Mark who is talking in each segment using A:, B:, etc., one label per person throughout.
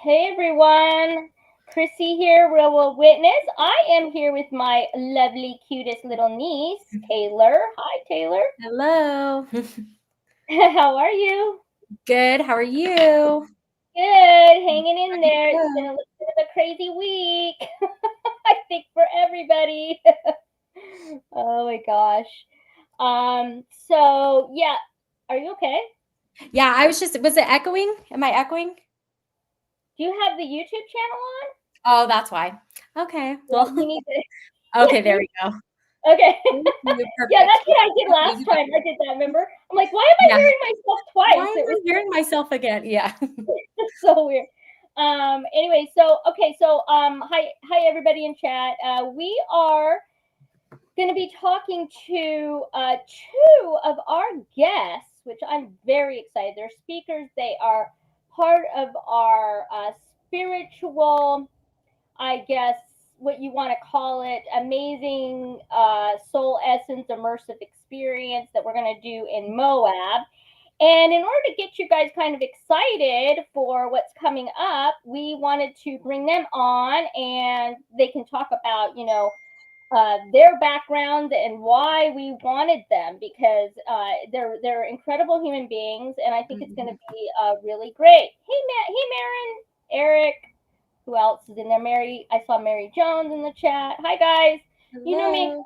A: Hey everyone, Chrissy here, Real World Witness. I am here with my lovely, cutest little niece, Taylor. Hi, Taylor.
B: Hello.
A: How are you?
B: Good. How are you?
A: Good, hanging in there. It's been a
B: Good.
A: little bit of a crazy week, I think, for everybody. Oh my gosh. So yeah, are you okay?
B: Yeah, was it echoing? Am I echoing?
A: Do you have the YouTube channel on?
B: Oh, that's why. Okay.
A: Yeah,
B: Well,
A: you need to.
B: okay, there we go.
A: Okay.
B: Thank you.
A: Yeah,
B: Perfect.
A: that's what I did
B: Okay,
A: last
B: you got
A: time. I did that, remember? I'm like, why am I
B: yeah.
A: hearing myself
B: Why
A: twice?
B: am
A: It
B: I
A: was
B: hearing myself again? Yeah.
A: so weird. Anyway, hi everybody in chat. We are going to be talking to two of our guests, which I'm very excited. They're speakers. They are part of our spiritual, I guess, what you want to call it, amazing soul essence immersive experience that we're going to do in Moab. And in order to get you guys kind of excited for what's coming up, we wanted to bring them on and they can talk about, their background and why we wanted them because they're incredible human beings, and I think it's going to be really great. Hey, Marin, Eric, who else is in there? Mary, I saw Mary Jones in the chat. Hi, guys. You know me,
B: Hello.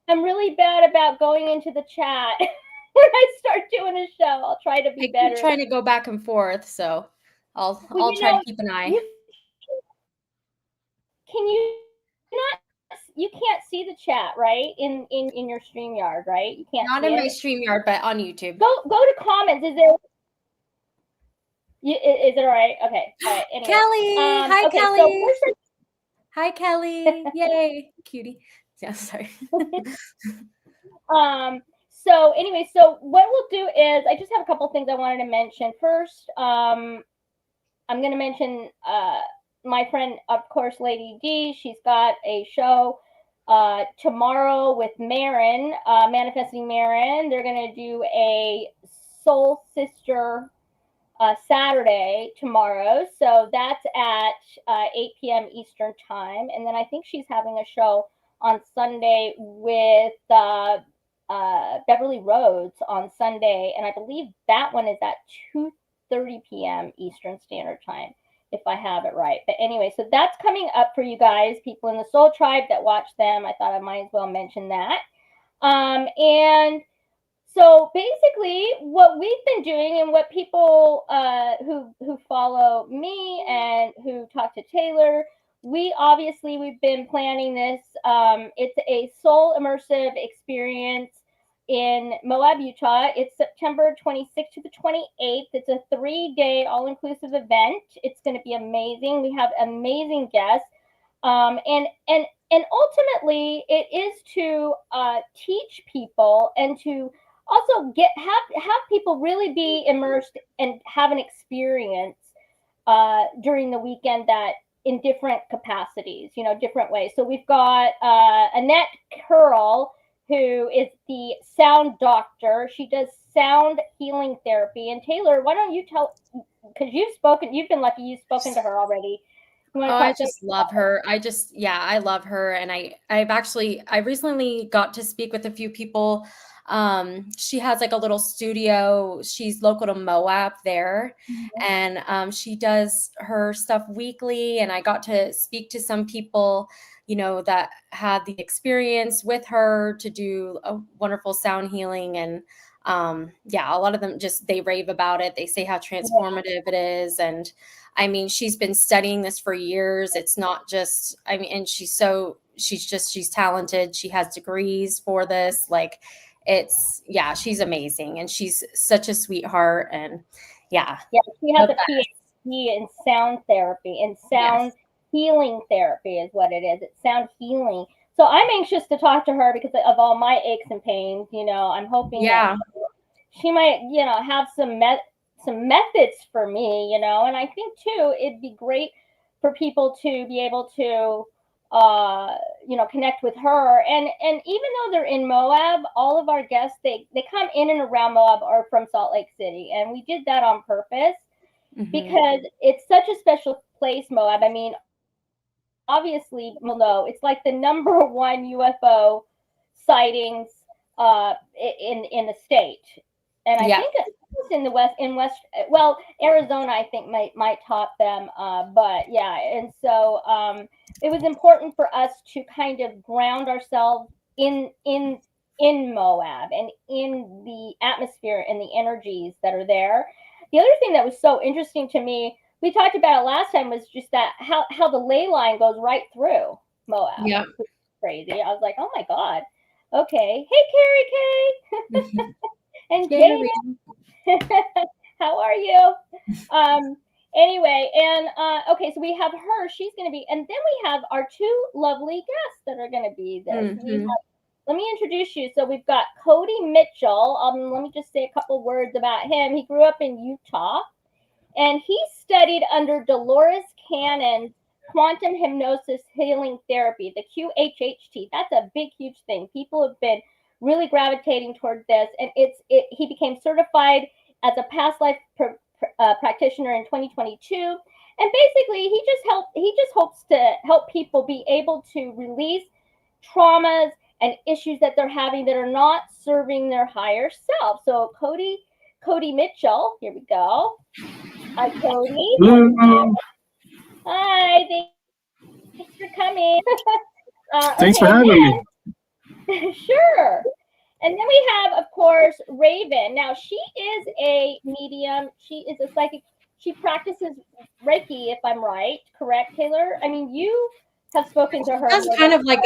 A: I'm really bad about going into the chat when I start doing a show. I'll try to
B: I
A: be
B: keep
A: better.
B: trying to go back and forth, so
A: Well,
B: I'll try to keep an eye.
A: can you not? You can't see the chat, right? In your StreamYard, right? You can't
B: Not
A: see
B: in my
A: it.
B: StreamYard, but on YouTube.
A: Go to comments. Is there? Is it all right? Okay. All right. Anyway.
B: Kelly. Hi,
A: Okay. So
B: Kelly.
A: first.
B: Hi, Kelly. Yay. Cutie. Yeah, sorry.
A: So anyway, so what we'll do is I just have a couple things I wanted to mention. First, I'm going to mention my friend, of course, Lady D. She's got a show tomorrow with Marin, Manifesting Marin. They're going to do a Soul Sister Saturday tomorrow. So that's at 8 p.m. Eastern Time. And then I think she's having a show on Sunday with Beverly Rhodes on Sunday. And I believe that one is at 2:30 p.m. Eastern Standard Time, if I have it right. But anyway, so that's coming up for you guys, people in the Soul Tribe that watch them. I thought I might as well mention that. And so basically, what we've been doing, and what people who follow me and who talk to Taylor, we've been planning this. It's a soul immersive experience in Moab, Utah. It's September 26th to the 28th. It's a 3-day all-inclusive event. It's going to be amazing. We have amazing guests, and ultimately, it is to teach people and to also have people really be immersed and have an experience during the weekend that in different capacities, different ways. So we've got Annette Curl, who is the sound doctor. She does sound healing therapy. And Taylor, why don't you tell, because you've been lucky, you've spoken to her already.
B: I just love her. I love her. And I recently got to speak with a few people. She has like a little studio. She's local to Moab there.
A: Mm-hmm.
B: And she does her stuff weekly. And I got to speak to some people, that had the experience with her to do a wonderful sound healing. And a lot of them they rave about it. They say how transformative it is. And I mean, she's been studying this for years. It's not just, and she's talented. She has degrees for this. Like she's amazing. And she's such a sweetheart. And
A: yeah, she has a PhD in sound therapy, and sound healing therapy is what it is. It's sound healing. So I'm anxious to talk to her because of all my aches and pains. I'm hoping that she might, have some methods for me, and I think too, it'd be great for people to be able to, connect with her. And even though they're in Moab, all of our guests, they come in and around Moab or from Salt Lake City. And we did that on purpose because it's such a special place, Moab. I mean, obviously, well, no, it's like the number one UFO sightings in the state, and I think it's in the west. Well, Arizona, I think might top them, but yeah, and so it was important for us to kind of ground ourselves in Moab and in the atmosphere and the energies that are there. The other thing that was so interesting to me, we talked about it last time, was just that how the ley line goes right through Moab.
B: Yeah.
A: Crazy. I was like, oh my God. Okay. Hey, Carrie Kay. And Jane. How are you? Anyway, and okay, so we have her. She's going to be, and then we have our two lovely guests that are going to be there. So let me introduce you. So we've got Cody Mitchell. Let me just say a couple words about him. He grew up in Utah, and he studied under Delores Cannon's Quantum Hypnosis Healing Therapy, the QHHT. That's a big, huge thing. People have been really gravitating toward this, and he became certified as a past life practitioner in 2022. And basically, he just hopes to help people be able to release traumas and issues that they're having that are not serving their higher self. So Cody Mitchell, here we go. Hi, Cody. Hi, thanks for coming.
C: Thanks for having me.
A: Sure. And then we have, of course, Rayven. Now, she is a medium. She is a psychic. She practices Reiki, if I'm right. Correct, Taylor? I mean, you have spoken to her.
B: That's kind of like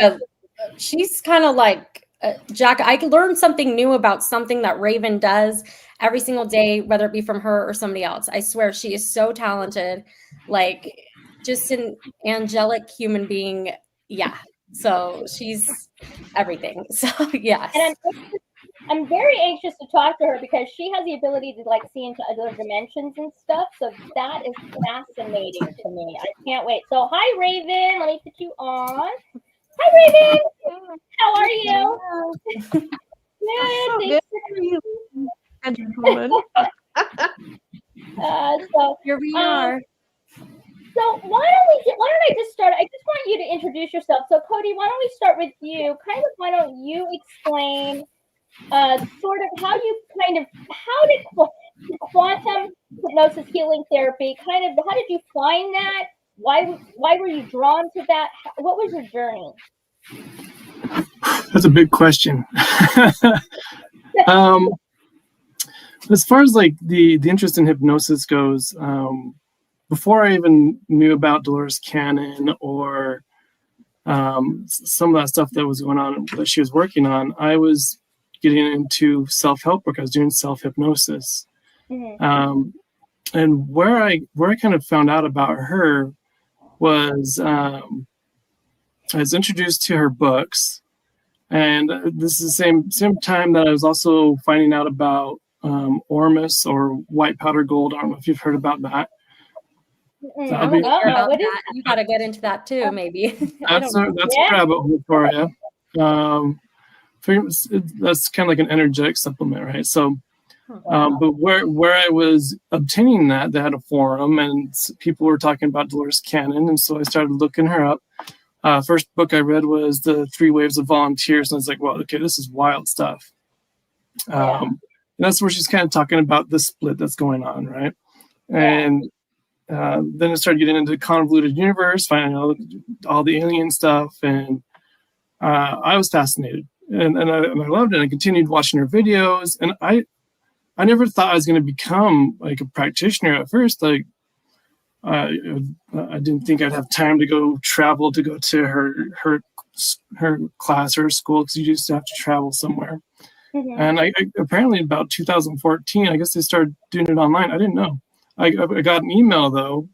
B: she's kind of like, Jack, I learned something new about something that Rayven does every single day, whether it be from her or somebody else. I swear, she is so talented, like just an angelic human being. Yeah. So she's everything. So yes.
A: And I'm very anxious to talk to her because she has the ability to like see into other dimensions and stuff. So that is fascinating to me. I can't wait. So hi, Rayven. Let me put you on. Hi, Rayven. How are you?
D: Good.
A: So
B: here we are.
A: So why don't I just start? I just want you to introduce yourself. So Cody, why don't we start with you? Kind of, why don't you explain sort of how did quantum hypnosis healing therapy how did you find that? Why were you drawn to that? What was your journey?
C: That's a big question. As far as like the interest in hypnosis goes, before I even knew about Delores Cannon or some of that stuff that was going on that she was working on, I was getting into self-help work. I was doing self-hypnosis. Mm-hmm. And where I kind of found out about her was I was introduced to her books, and this is the same time that I was also finding out about Ormus or white powder gold. I don't know if you've heard about that.
B: You got to get into that too, maybe.
C: That's a rabbit hole for you. That's kind of like an energetic supplement, right? So, but where I was obtaining that, they had a forum, and people were talking about Delores Cannon, and so I started looking her up. First book I read was The 3 Waves of Volunteers, and I was like, well, okay, this is wild stuff. And that's where she's kind of talking about the split that's going on, right? And then I started getting into the convoluted universe, finding out all the alien stuff, and I was fascinated, and I loved it. And I continued watching her videos, and I never thought I was going to become like a practitioner at first. Like I didn't think I'd have time to go travel to go to her class or school, because you just have to travel somewhere. Mm-hmm. And I apparently about 2014, I guess they started doing it online. I didn't know. I got an email though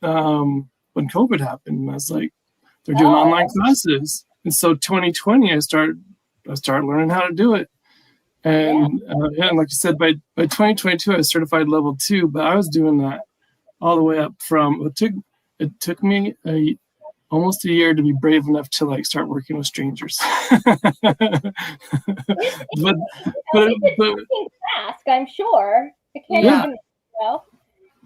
C: when COVID happened, and I was like, they're doing online classes. And so 2020, I started learning how to do it. And and like you said, by 2022, I was certified level 2, but I was doing that all the way up from it took me almost a year to be brave enough to like start working with strangers.
A: but task, I'm sure. It can't even,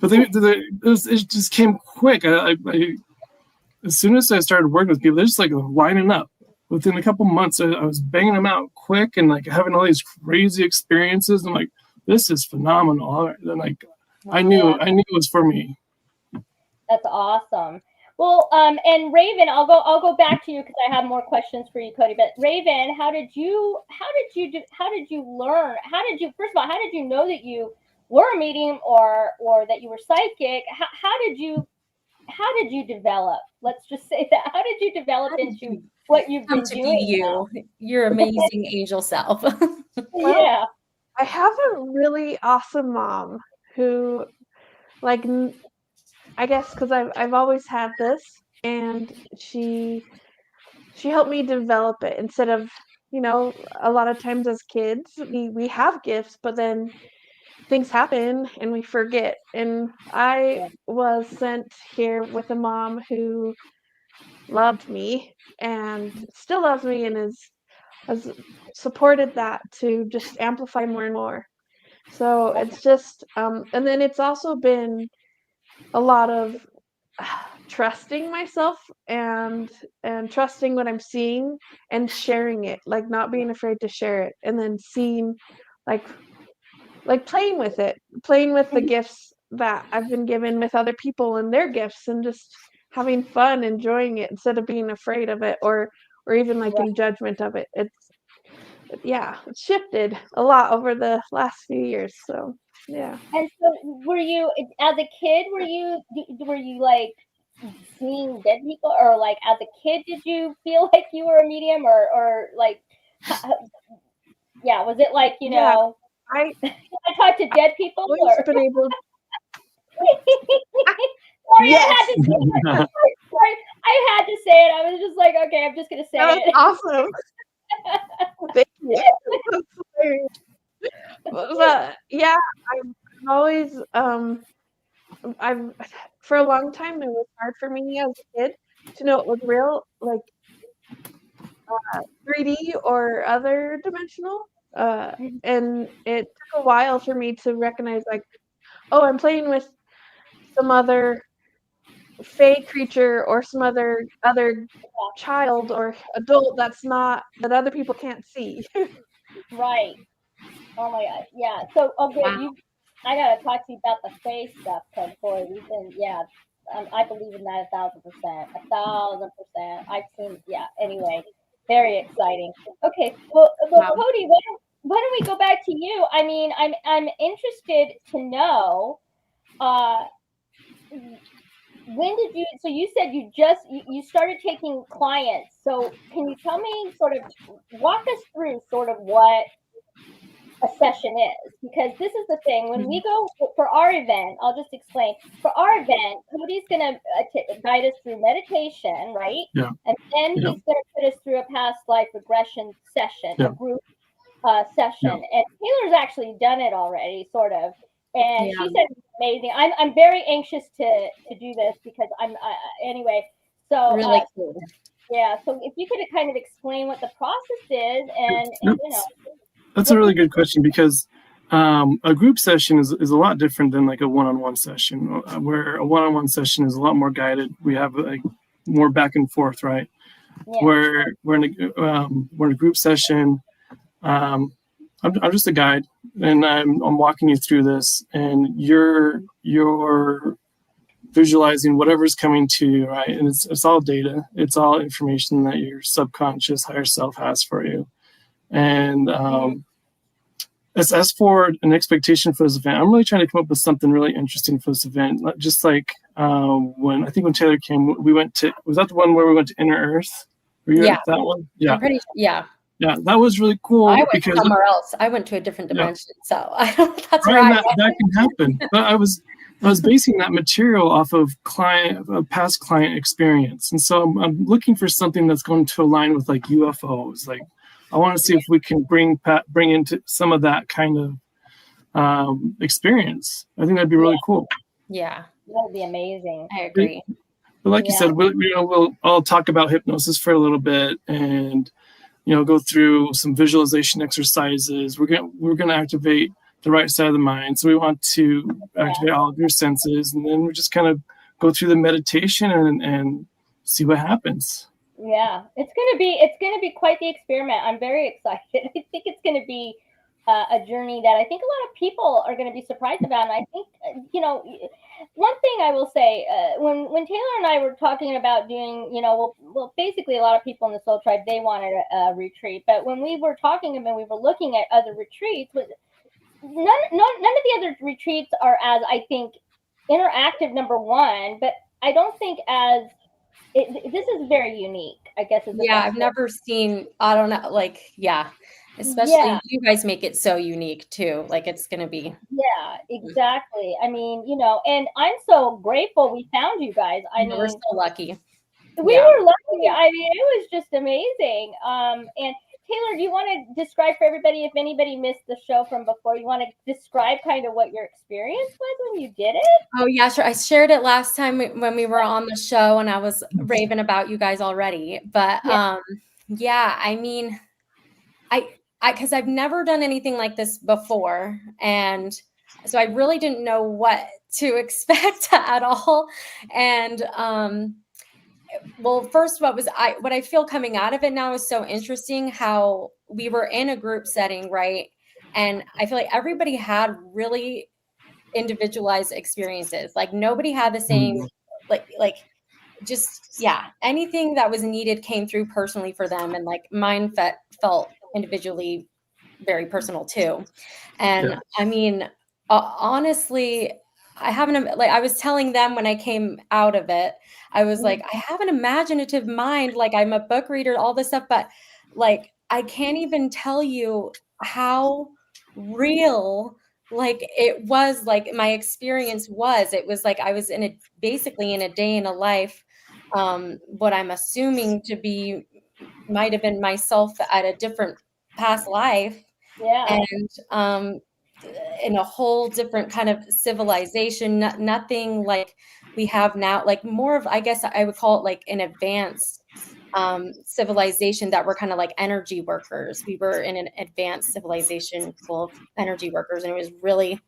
C: But it just came quick. As soon as I started working with people, they're just like lining up. Within a couple months, I was banging them out quick and like having all these crazy experiences. I'm like, this is phenomenal. And like, I knew it was for me.
A: That's awesome. Well, and Rayven, I'll go back to you because I have more questions for you, Cody. But Rayven, how did you learn? First of all, how did you know that you were a medium or that you were psychic? How did you develop? Let's just say that. How did you develop into what you've been doing?
B: Your amazing angel self.
A: Yeah.
D: I have a really awesome mom who, like, I guess because I've always had this, and she helped me develop it instead of, a lot of times as kids we have gifts, but then things happen and we forget. And I was sent here with a mom who loved me and still loves me and has supported that to just amplify more and more. So it's just and then it's also been a lot of trusting myself and trusting what I'm seeing and sharing it, like not being afraid to share it, and then seeing like playing with the gifts that I've been given with other people and their gifts, and just having fun, enjoying it instead of being afraid of it or even like in judgment of it. It's shifted a lot over the last few years. So yeah.
A: And so, were you, as a kid, were you like seeing dead people, or like as a kid, did you feel like you were a medium, or like, was it like, I talk to dead people? Or?
D: Been able.
A: Sorry, yes. I had to say it. I was just like, okay, I'm just gonna say it.
D: Awesome. Thank you. But yeah, I've always I've for a long time it was hard for me as a kid to know it was real, like 3D or other dimensional. And it took a while for me to recognize, like, oh, I'm playing with some other fey creature or some other child or adult that other people can't see.
A: Right. Oh my God. Yeah. So, okay, I gotta talk to you about the fey stuff, because boy, we've been, I believe in that 1,000%. 1,000%. I've seen, anyway, very exciting. Okay. Well, Cody, why don't we go back to you? I mean, I'm interested to know, when did you, so you said you started taking clients. So can you tell me, sort of walk us through sort of what a session is? Because this is the thing, when we go for our event, I'll just explain. For our event, Cody's going to guide us through meditation, right?
C: Yeah.
A: And then he's going to put us through a past life regression session, a group session.
C: Yeah.
A: And Taylor's actually done it already, sort of. And she said it's amazing. I'm very anxious to do this because anyway. So
B: really cool.
A: Yeah. So if you could kind of explain what the process is, and
C: that's a really good question, because a group session is a lot different than like a one-on-one session, where a one-on-one session is a lot more guided. We have like more back and forth, right? Yeah. Where we're in a group session. I'm just a guide, and I'm walking you through this, and you're visualizing whatever's coming to you, right? And it's all data, it's all information that your subconscious higher self has for you. And as for an expectation for this event, I'm really trying to come up with something really interesting for this event. Just like when Taylor came, was that the one where we went to Inner Earth? Were you at that one? Yeah. Yeah, that was really cool.
B: I went somewhere else. I went to a different dimension, so that's right.
C: That can happen. But I was basing that material off of past client experience, and so I'm looking for something that's going to align with like UFOs. Like, I want to see if we can bring into some of that kind of experience. I think that'd be really cool.
B: Yeah,
A: that would be amazing.
B: I agree.
C: But like you said, we'll all talk about hypnosis for a little bit, and go through some visualization exercises. We're gonna activate the right side of the mind. So we want to activate all of your senses, and then we just kind of go through the meditation and see what happens.
A: Yeah, it's gonna be quite the experiment. I'm very excited. I think it's gonna be a journey that I think a lot of people are gonna be surprised about. And I think one thing I will say, when Taylor and I were talking about doing, well, basically a lot of people in the Soul Tribe, they wanted a retreat, but when we were talking about, we were looking at other retreats. None of the other retreats are as, I think, interactive, number one, but I don't think as this is very unique, I guess.
B: I've never seen, I don't know, especially you guys make it so unique too. Like it's going to be.
A: Yeah, exactly. I mean, and I'm so grateful we found you guys. I mean,
B: we're so lucky.
A: We were lucky. I mean, it was just amazing. And Taylor, do you want to describe for everybody, if anybody missed the show from before, you want to describe kind of what your experience was when you did it?
B: Oh, yeah, sure. I shared it last time when we were on the show, and I was raving about you guys already. But I mean, because I've never done anything like this before. And so I really didn't know what to expect at all. And well, first, what I feel coming out of it now is so interesting how we were in a group setting, right? And I feel like everybody had really individualized experiences. Like nobody had the same, anything that was needed came through personally for them. And like mine felt individually very personal too. And I mean, honestly, I was telling them when I came out of it, I was like, I have an imaginative mind. Like I'm a book reader, all this stuff, but like, I can't even tell you how real, like it was, like my experience was. It was like, I was basically in a day in a life, what I'm assuming to be, might've been myself at a different past life.
A: Yeah.
B: And, in a whole different kind of civilization, nothing like we have now, like more of, I guess I would call it like an advanced civilization that were kind of like energy workers. We were in an advanced civilization full of energy workers, and it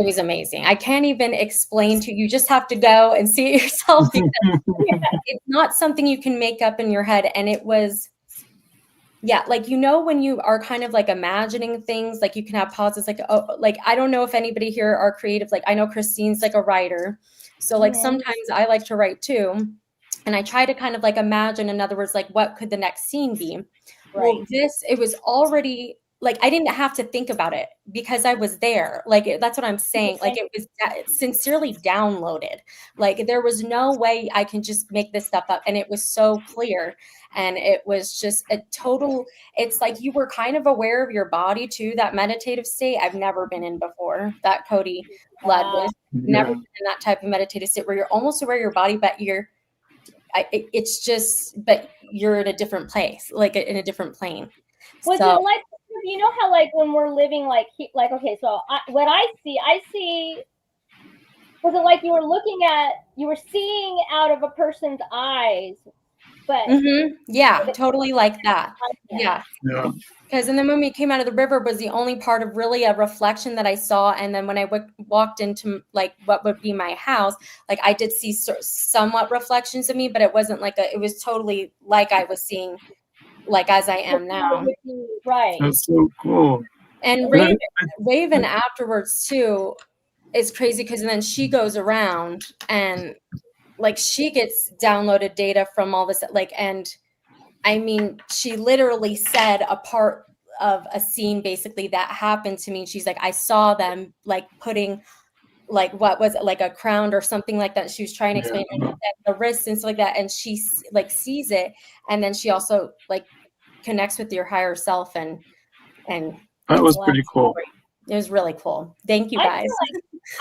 B: was amazing. I can't even explain to you. You just have to go and see it yourself, because it's not something you can make up in your head. And it was, like, when you are kind of like imagining things, like you can have pauses, like, oh, like, I don't know if anybody here are creative. Like I know Christine's like a writer. So like sometimes I like to write too. And I try to kind of like imagine, in other words, like what could the next scene be? Right. Well, it was already like, I didn't have to think about it because I was there. Like, that's what I'm saying. Like it was sincerely downloaded. Like there was no way I can just make this stuff up. And it was so clear. And it was just a total, it's like you were kind of aware of your body too, that meditative state I've never been in before, that Cody led with. Never been in that type of meditative state where you're almost aware of your body, but it's just, but you're in a different place, like in a different plane.
A: Was it like, how like when we're living okay, so what I see, was it like you were seeing out of a person's eyes? But
B: totally like that. Yeah. Because then when we came out of the river was the only part of really a reflection that I saw. And then when I walked into like what would be my house, like I did see somewhat reflections of me, but it wasn't like it was totally like I was seeing, like as I am now.
A: Right.
C: That's so cool.
B: And Rayven afterwards too is crazy, because then she goes around and like she gets downloaded data from all this, like, and I mean, she literally said a part of a scene basically that happened to me. She's like, I saw them like putting like, what was it, like a crown or something like that. She was trying to explain the wrists and stuff like that. And she like sees it. And then she also like connects with your higher self. And
C: that was pretty cool.
B: It was really cool. Thank you guys.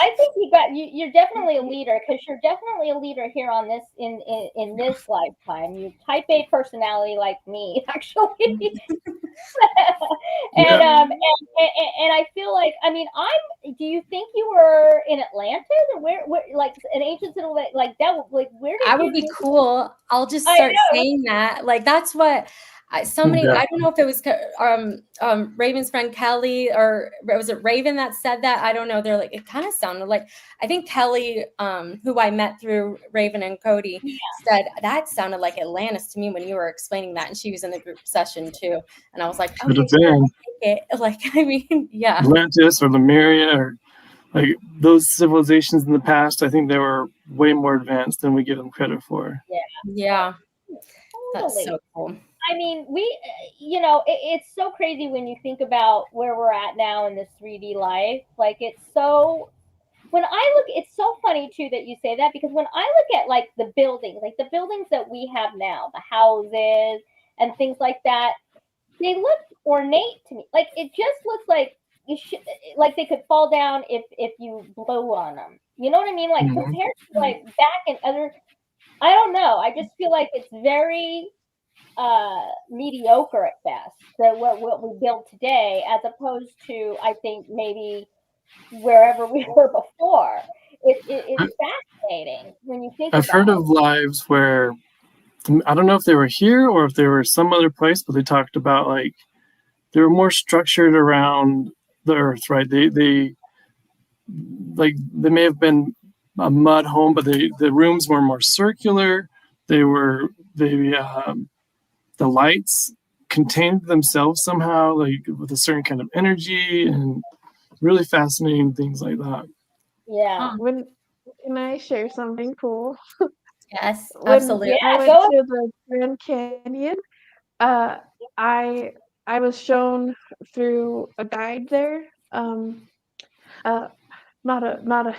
A: I think you're definitely a leader, because you're definitely a leader here on this in this lifetime. You type A personality like me, actually. And I feel like, I mean, do you think you were in Atlantis, or where like an ancient civilization like that? Like where did
B: I would be cool. I'll just start saying that. Like that's what Somebody,
C: Yeah.
B: I don't know if it was Rayven's friend Kelly, or was it Rayven that said that? I don't know. They're like, it kind of sounded like, I think Kelly, who I met through Rayven and Cody, said that sounded like Atlantis to me when you were explaining that, and she was in the group session too. And I was like,
C: Could
B: okay,
C: have been
B: like, I mean, yeah,
C: Atlantis or Lemuria, or like those civilizations in the past. I think they were way more advanced than we give them credit for.
B: yeah, that's
A: Totally.
B: so cool.
A: I mean, it's so crazy when you think about where we're at now in this 3D life. Like, it's so, when I look, it's so funny too that you say that, because when I look at like the buildings that we have now, the houses and things like that, they look ornate to me. Like, it just looks like like they could fall down if you blow on them. You know what I mean? Like, compared to like back in other, I don't know. I just feel like it's very mediocre at best, that what we build today, as opposed to, I think, maybe wherever we were before. It's fascinating when you think
C: I've
A: about
C: heard
A: it.
C: of lives where, I don't know if they were here or if they were some other place, but they talked about like they were more structured around the earth, right? They like they may have been a mud home, but the rooms were more circular. The lights contained themselves somehow, like with a certain kind of energy, and really fascinating things like that.
A: Yeah.
D: Can I share something cool?
B: Yes,
D: When
B: absolutely.
D: I went to the Grand Canyon, I I was shown through a guide there, uh, not a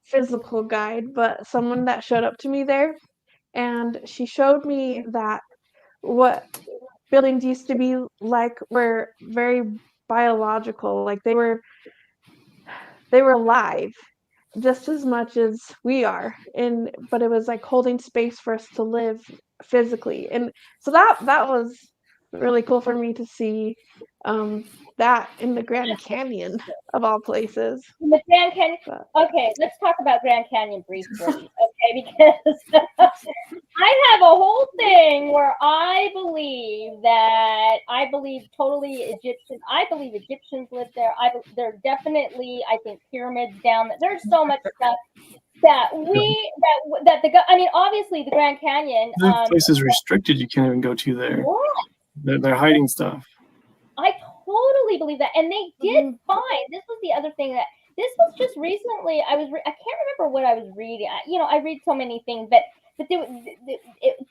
D: physical guide, but someone that showed up to me there, and she showed me that what buildings used to be like were very biological, like they were alive just as much as we are, but it was like holding space for us to live physically, and so that was really cool for me to see, that in the Grand Canyon of all places.
A: The Grand Canyon.
D: But
A: Okay, let's talk about Grand Canyon briefly, okay? Because I have a whole thing where I believe totally Egyptian. I believe Egyptians lived there. There are definitely, I think, pyramids down there. There's so much stuff that I mean, obviously the Grand Canyon.
C: The place is restricted; you can't even go to there. They're hiding stuff.
A: I totally believe that, and they did find. This was the other thing, that this was just recently. I can't remember what I was reading. I read so many things, but believe,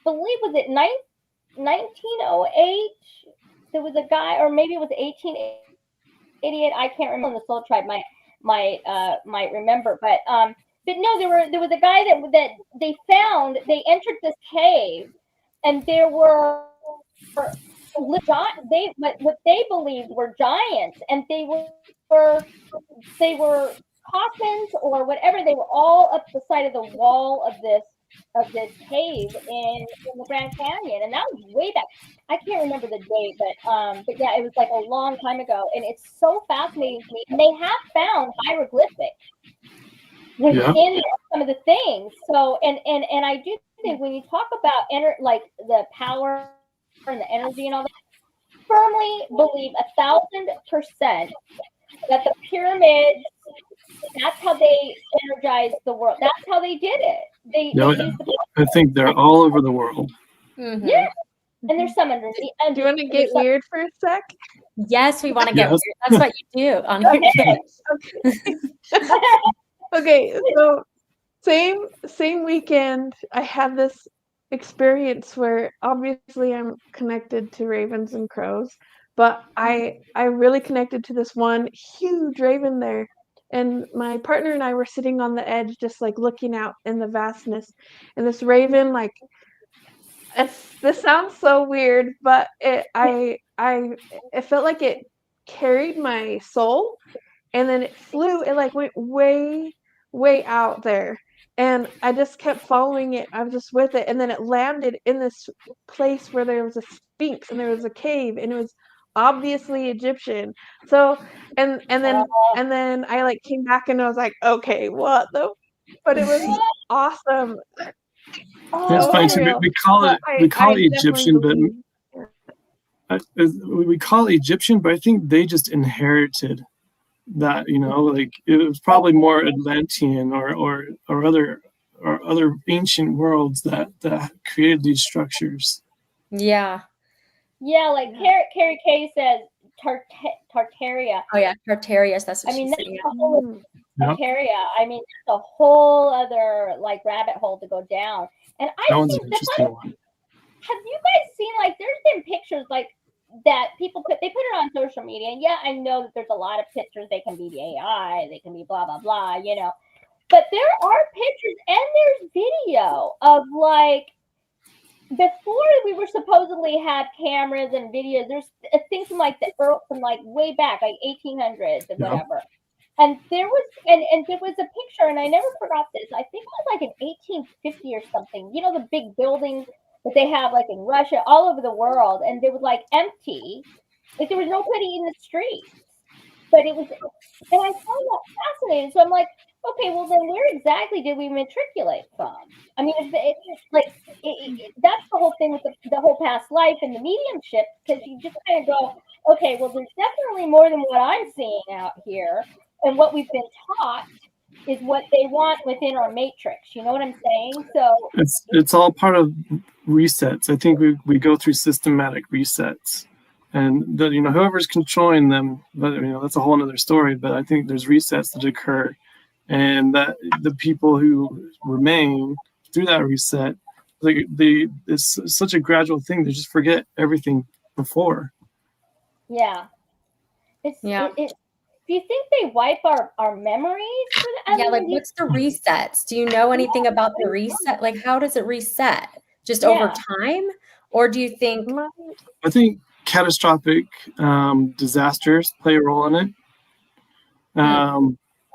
A: was it 1908? There was a guy, or maybe it was 1888. I can't remember. The Soul Tribe might remember, but no, there was a guy that they found. They entered this cave, and there were what they believed were giants, and they were coffins or whatever. They were all up the side of the wall of this cave in the Grand Canyon, and that was way back. I can't remember the date, but yeah, it was like a long time ago, and it's so fascinating to me. And they have found hieroglyphics within some of the things. So, and I do think when you talk about like the power and the energy and all that, firmly believe 1,000% that the pyramids, that's how they energized the world. That's how they did it. They used
C: I think they're all over the world.
A: Mm-hmm. Yeah. And there's some underneath.
D: Do you want to get weird for a sec?
B: Yes, we want to get weird. That's what you do on
D: Okay. Okay, so same weekend, I had this experience where obviously I'm connected to ravens and crows, but I really connected to this one huge raven there. And my partner and I were sitting on the edge, just like looking out in the vastness. And this raven, like, this sounds so weird, but it felt like it carried my soul, and then it flew. It like went way out there, and I just kept following it. I was just with it, and then it landed in this place where there was a sphinx and there was a cave, and it was obviously Egyptian. So and then I like came back and I was like, okay, what the? But it was awesome.
C: It's funny too. We call it Egyptian, but we call it Egyptian, but I think they just inherited that, like it was probably more Atlantean or other ancient worlds that created these structures.
B: Yeah.
A: Yeah, like Carrie Kay says Tartaria.
B: Oh yeah, Tartarius. That's what she's
A: that's
B: saying.
A: a whole Tartaria. I mean, it's a whole other like rabbit hole to go down. And
C: That one's an interesting one.
A: Have you guys seen, like, there's been pictures like that people put it on social media, and yeah, I know that there's a lot of pictures. They can be the AI, they can be blah blah blah, but there are pictures and there's video of, like, before we were supposedly had cameras and videos. There's things from like from like way back, like 1800s and whatever. And there was there was a picture, and I never forgot this. I think it was like in 1850 or something. The big buildings that they have like in Russia, all over the world, and they were like empty, like there was nobody in the streets. But it was, and I found that fascinating. So I'm like, okay, well then where exactly did we matriculate from? I mean, that's the whole thing with the whole past life and the mediumship, because you just kind of go, okay, well there's definitely more than what I'm seeing out here, and what we've been taught is what they want within our matrix. You know what I'm saying? So
C: it's all part of resets. I think we go through systematic resets. And whoever's controlling them, but that's a whole other story. But I think there's resets that occur, and that the people who remain through that reset, like it's such a gradual thing. They just forget everything before.
A: Yeah. Do you think they wipe our memories?
B: Yeah, like what's the resets? Do you know anything about the reset? Like, how does it reset? Just over time, or do you think?
C: I think catastrophic disasters play a role in it.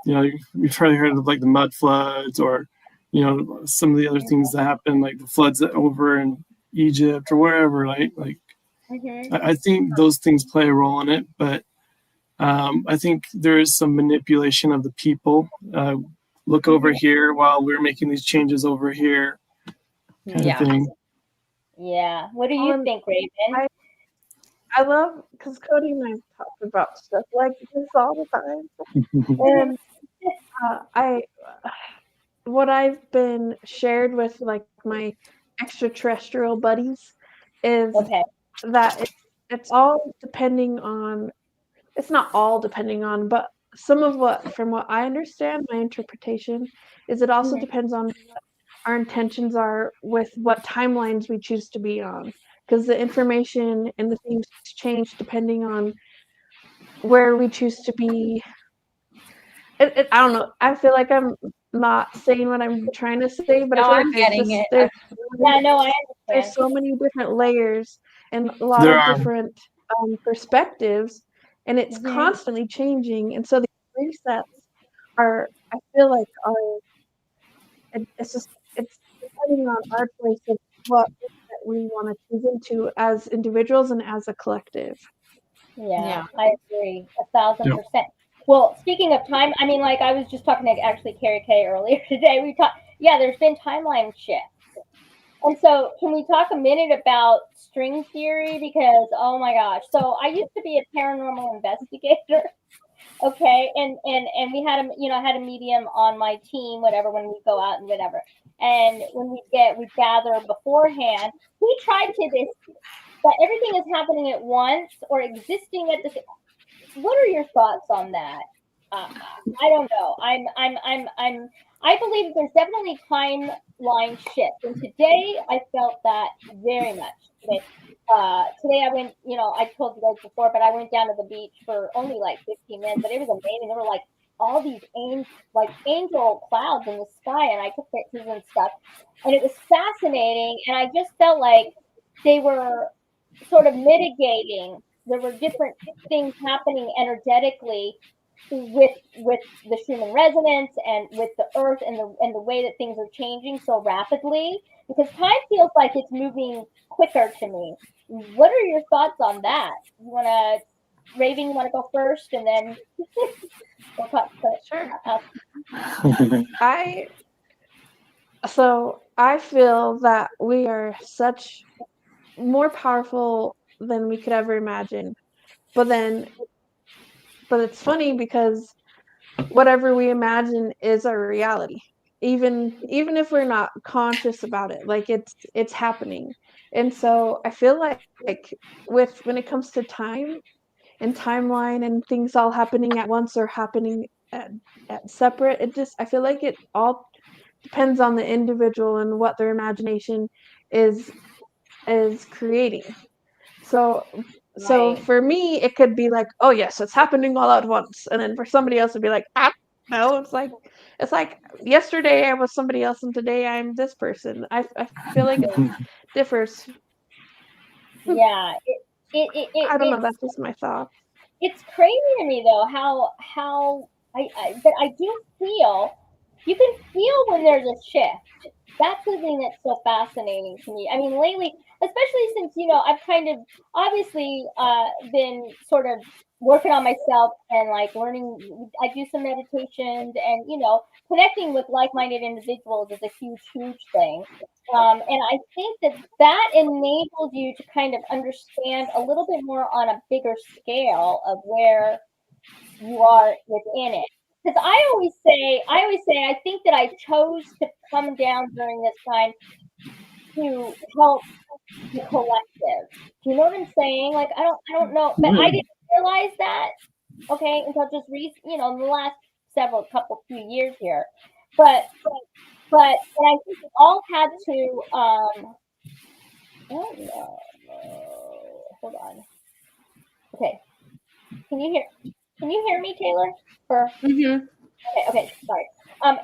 C: You've probably heard of like the mud floods, or some of the other things that happen, like the floods that over in Egypt or wherever. Right? Like, I think those things play a role in it, but I think there is some manipulation of the people. Look over here while we're making these changes over here, kind of thing.
A: Yeah. What do you think, Rayven?
D: I love, because Cody and I talk about stuff like this all the time. And what I've been shared with like my extraterrestrial buddies is that it's all depending on, it's not all depending on, but from what I understand, my interpretation is it also depends on what our intentions are with what timelines we choose to be on. Because the information and the things change depending on where we choose to be. I don't know. I feel like I'm not saying what I'm trying to say, but I feel like there's so many different layers and a lot of different perspectives, and it's constantly changing. And so the resets are, I feel like, it's depending on our choice of what we want to choose into as individuals and as a collective.
A: Yeah. I agree 1,000%. Well, speaking of time, I mean, like I was just talking to actually Carrie Kay earlier today. We talked, there's been timeline shifts. And so can we talk a minute about string theory? Because, oh my gosh. So I used to be a paranormal investigator. Okay. And we had I had a medium on my team, whatever, when we go out and whatever. And when we gather beforehand, we tried to this, but everything is happening at once or existing at the same. What are your thoughts on that? I don't know. I believe there's definitely timeline shift, and today I felt that very much. Today I went. I told you guys before, but I went down to the beach for only like 15 minutes, but it was amazing. There were like all these angel clouds in the sky, and I took pictures and stuff, and it was fascinating. And I just felt like they were sort of mitigating. There were different things happening energetically with the Schumann resonance and with the earth and the way that things are changing so rapidly, because time feels like it's moving quicker to me. What are your thoughts on that? Rayven, you want to go first, and then we'll talk.
D: Sure. I feel that we are such more powerful than we could ever imagine. But it's funny because whatever we imagine is our reality. Even if we're not conscious about it, like it's happening. And so I feel like when it comes to time and timeline and things all happening at once or happening at separate, I feel like it all depends on the individual and what their imagination is creating. So
A: Right.
D: for me, it could be like, oh yes, it's happening all at once, and then for somebody else, it'd be like, no, it's like yesterday I was somebody else, and today I'm this person. I feel like it differs.
A: Yeah.
D: I don't know.
A: It's
D: That's just my thought.
A: it's crazy to me though how but I do feel you can feel when there's a shift. That's the thing that's so fascinating to me. I mean, lately, especially since I've kind of obviously been sort of working on myself and like learning. I do some meditations and connecting with like-minded individuals is a huge thing. And I think that enables you to kind of understand a little bit more on a bigger scale of where you are within it. Because I think that I chose to come down during this time to help the collective. Do you know what I'm saying? Like I don't know, but I didn't realize that. Okay, until just in the last few years here. But and I think we all had to oh no, hold on. Okay. Can you hear me, Taylor?
B: Mm-hmm.
A: Okay, sorry.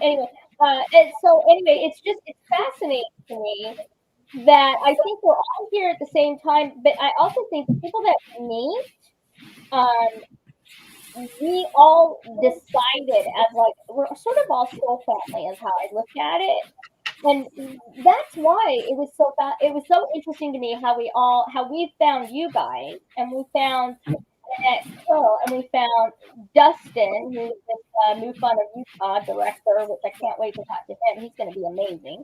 A: Anyway, and so anyway, it's fascinating to me that I think we're all here at the same time, but I also think the people that we meet, we all decided as like we're sort of all soul family is how I look at it. And that's why it was so interesting to me how we found you guys and we found Annette Hill and we found Dustin, who's this New Fun of Utah director, which I can't wait to talk to him. He's going to be amazing.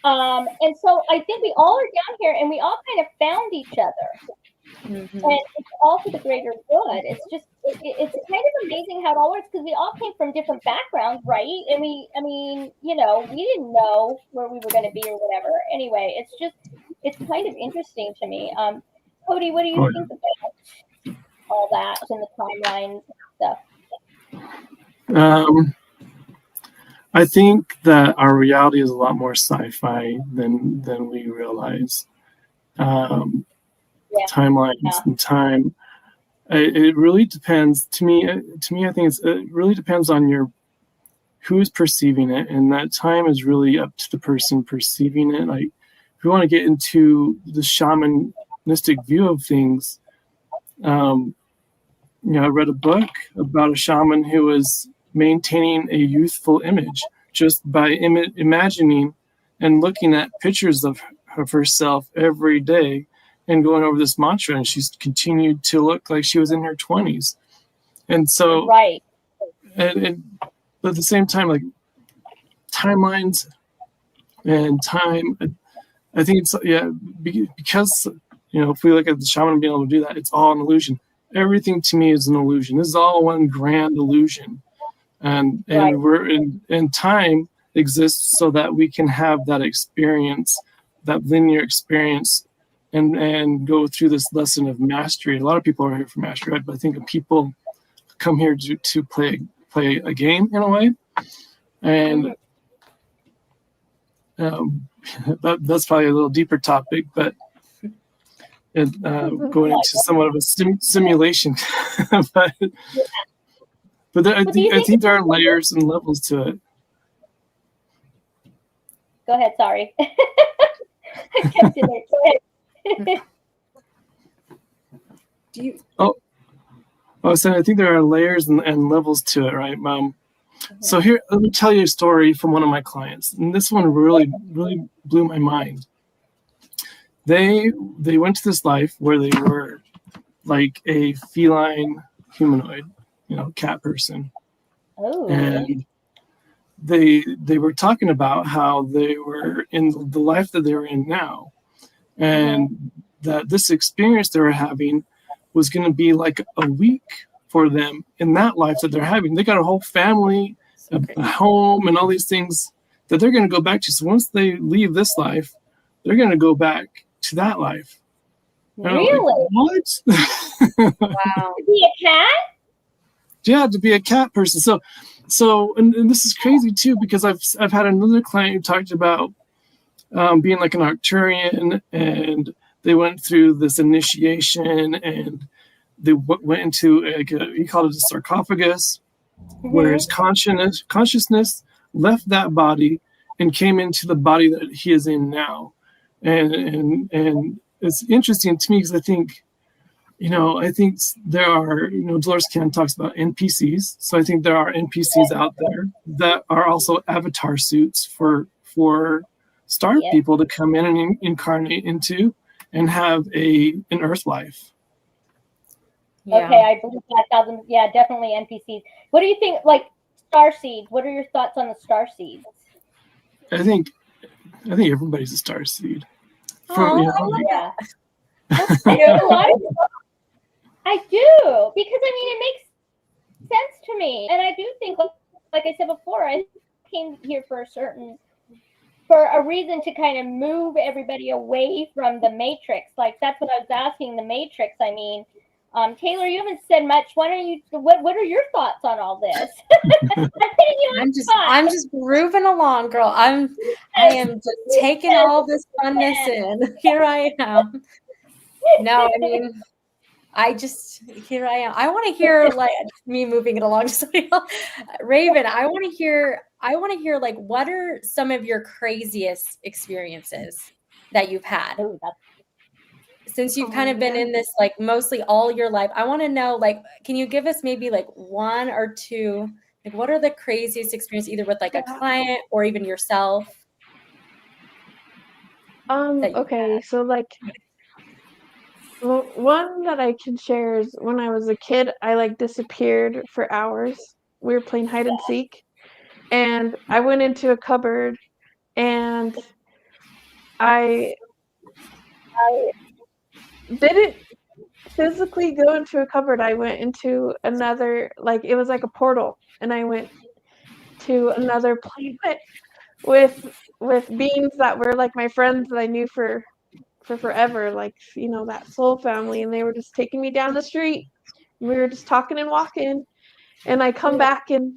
A: And so I think we all are down here and we all kind of found each other.
B: Mm-hmm.
A: And it's all for the greater good. It's just it's kind of amazing how it all works because we all came from different backgrounds, right? And we didn't know where we were going to be or whatever. Anyway, it's kind of interesting to me. Cody, what do you think about all that and the timelines and stuff?
C: I think that our reality is a lot more sci-fi than we realize. Timelines and time. It really depends. To me, I think it really depends on who's perceiving it, and that time is really up to the person perceiving it. Like, if you want to get into the shamanistic view of things, I read a book about a shaman who was maintaining a youthful image just by imagining and looking at pictures of herself every day and going over this mantra, and she's continued to look like she was in her 20s. And so,
A: right.
C: But at the same time, like timelines and time, I think it's because if we look at the shaman being able to do that, it's all an illusion. Everything to me is an illusion. This is all one grand illusion, and
A: Right.
C: we're in time exists so that we can have that experience, that linear experience, and go through this lesson of mastery. A lot of people are here for mastery, right? But I think people come here to play a game in a way, and that's probably a little deeper topic, but going into somewhat of a simulation. but I think there are layers and levels to it.
A: Go ahead. Sorry. I kept you there. Go ahead.
C: I was saying I think there are layers and levels to it, right, Mom? So here, let me tell you a story from one of my clients, and this one really blew my mind. They went to this life where they were like a feline humanoid, cat person.
A: Oh.
C: And they were talking about how they were in the life that they were in now, and that this experience they were having was going to be like a week for them in that life that they're having. They got a whole family, a home, and all these things that they're going to go back to. So once they leave this life, they're going to go back to that life.
A: Really?
C: Like, what?
B: Wow.
A: To be a cat?
C: Yeah, to be a cat person. So, and this is crazy too, because I've had another client who talked about being like an Arcturian, and they went through this initiation, and they went into he called it a sarcophagus, where his consciousness left that body and came into the body that he is in now, and it's interesting to me because I think there are, Dolores Cannon talks about NPCs. So I think there are NPCs out there that are also avatar suits for star people to come in and incarnate into and have an Earth life.
A: Yeah. Okay, I believe that. Yeah, definitely NPCs. What do you think, like star seeds? What are your thoughts on the star seeds?
C: I think everybody's a star seed.
A: Yeah. I do, because it makes sense to me, and I do think, like I said before, I came here for a reason to kind of move everybody away from the Matrix. Like that's what I was asking the Matrix. Taylor, you haven't said much. Why don't you? What are your thoughts on all this?
B: I'm just grooving along, girl. I am just taking all this funness in. Here I am. No, here I am. I want to hear like me moving it along. Rayven, I want to hear like, what are some of your craziest experiences that you've had? Since you've kind of been in this like mostly all your life, I want to know, like, can you give us maybe like one or two, like what are the craziest experiences either with like a client or even yourself?
D: Okay, so like one that I can share is when I was a kid, I like disappeared for hours. We were playing hide and seek, and I went into a cupboard, and I didn't physically go into a cupboard. I went into another, like it was like a portal, and I went to another planet with beings that were like my friends that I knew for forever, like that soul family, and they were just taking me down the street. We were just talking and walking, and I come back and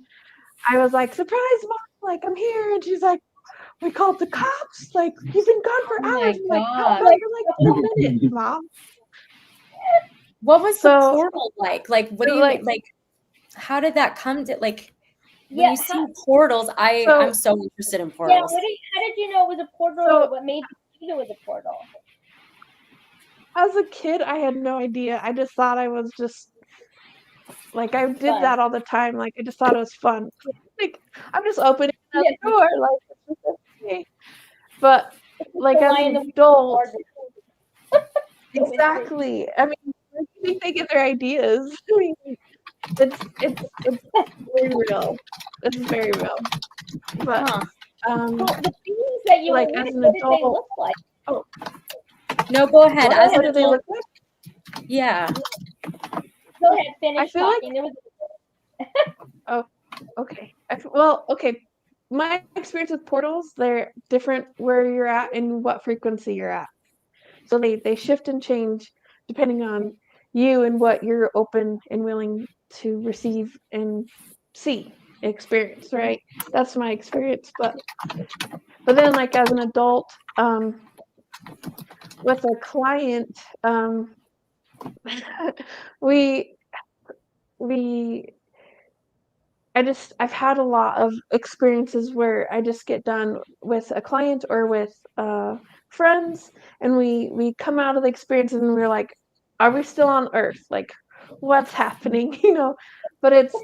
D: I was like, "Surprise, Mom! Like I'm here!" And she's like, "We called the cops. Like you've been gone for hours." I'm like, "How for like 10 minutes, Mom?"
B: What was the portal like? Like, what do you like? How did that come to like? When you see portals, I'm so interested in portals.
A: Yeah, how did you know it was a portal? What made you think it was a portal?
D: As a kid, I had no idea. I just thought I was just like I did that all the time. Like I just thought it was fun. Like I'm just opening another door. Like it's just okay. But like as an adult, exactly. I mean, I think they get their ideas. I mean, it's very real. It's very real. But
A: the things that you
D: like
A: were
D: as an
A: what
D: adult,
A: did they look like?
B: Oh no, go ahead.
D: What do they look like?
B: Yeah.
A: Go ahead, finish
D: I feel
A: talking.
D: Oh, okay. Okay. My experience with portals, they're different where you're at and what frequency you're at. So they shift and change depending on you and what you're open and willing to receive and see, experience, right? That's my experience. But then like as an adult, with a client, I've had a lot of experiences where I just get done with a client or with friends, and we come out of the experience and we're like, are we still on Earth? Like, what's happening? But it's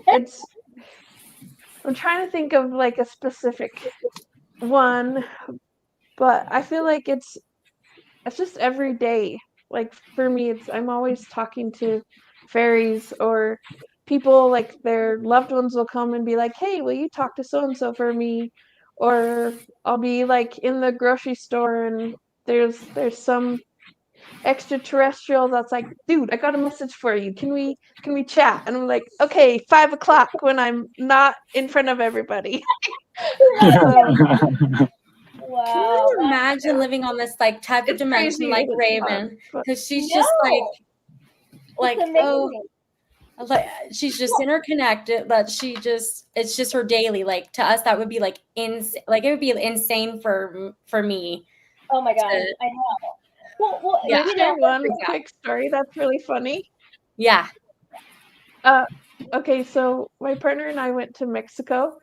D: I'm trying to think of like a specific one, but I feel like it's just every day. Like for me, I'm always talking to fairies or people, like their loved ones will come and be like, "Hey, will you talk to so and so for me?" Or I'll be like in the grocery store and there's some extraterrestrial that's like, dude, I got a message for you. Can we chat? And I'm like, okay, 5 o'clock when I'm not in front of everybody. So,
A: Wow.
B: Can you imagine living on this like type of
D: it's
B: dimension
D: crazy
B: like
D: and it's
B: Rayven?
D: fun, but
B: Because she's
A: No,
B: just
A: it's
B: oh,
A: amazing.
B: like she's just interconnected. But it's just her daily. Like to us, that would be like insane. Like it would be insane for me.
A: Oh my gosh,
B: to-
A: I know. Well,
B: Yeah.
D: can I
A: you know,
D: share one
B: Yeah.
D: quick story that's really funny?
B: Yeah.
D: Okay, so my partner and I went to Mexico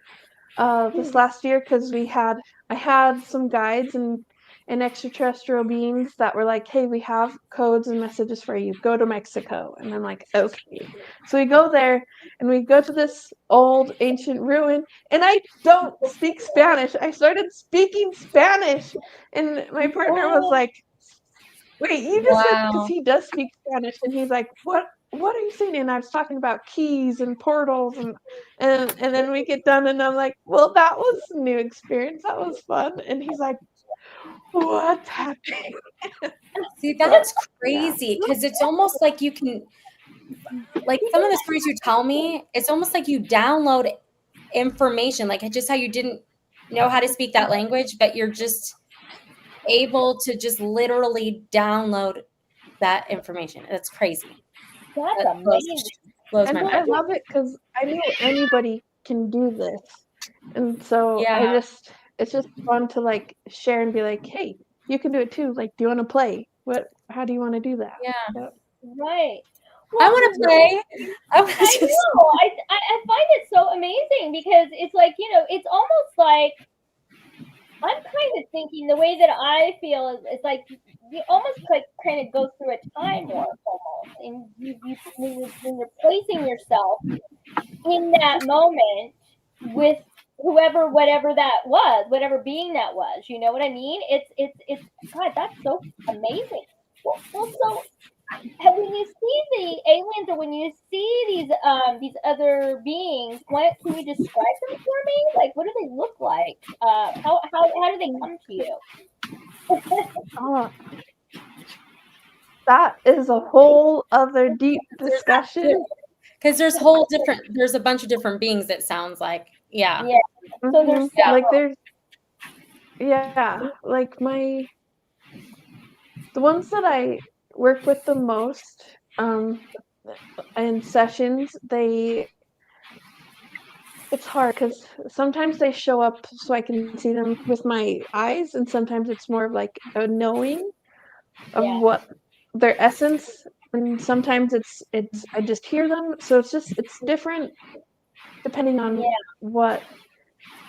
D: this last year because I had some guides and extraterrestrial beings that were like, hey, we have codes and messages for you. Go to Mexico. And I'm like, okay. So we go there and we go to this old ancient ruin, and I don't speak Spanish. I started speaking Spanish, and my partner was like, wait, you just said, because
B: Wow.
D: he does speak Spanish, and he's like, what are you saying? And I was talking about keys and portals, and then we get done, and I'm like, well, that was a new experience. That was fun. And he's like, what's happening?
B: See, that's crazy because it's almost like you can, like some of the stories you tell me, it's almost like you download information, like just how you didn't know how to speak that language, but you're just able to just literally download that information. That's crazy.
A: that's
B: That
A: amazing.
B: blows
D: And
B: my
D: I
B: mind.
D: love it because I know anybody can do this. And so
B: Yeah.
D: it's just fun to like share and be like, hey, you can do it too. Like, do you want to play? How do you want to do that?
B: Yeah.
D: Yep.
A: Right.
B: I want to play. I want to
A: I know. I find it so amazing because it's like, it's almost like I'm kind of thinking the way that I feel is it's like you almost like kind of go through a time warp almost, and when you're placing yourself in that moment with whoever, whatever that was, whatever being that was, you know what I mean? It's God, that's so amazing. Well, so when you see the aliens or when you see these other beings, can you describe them for me? Like, what do they look like? How do they come to you?
D: Oh, that is a whole other deep discussion.
B: because there's a bunch of different beings, it sounds like. Yeah.
A: Yeah. So there's
D: Mhm. Like like the ones that I work with the most in sessions, it's hard because sometimes they show up so I can see them with my eyes, and sometimes it's more of like a knowing of what their essence, and sometimes it's I just hear them. So it's different depending on what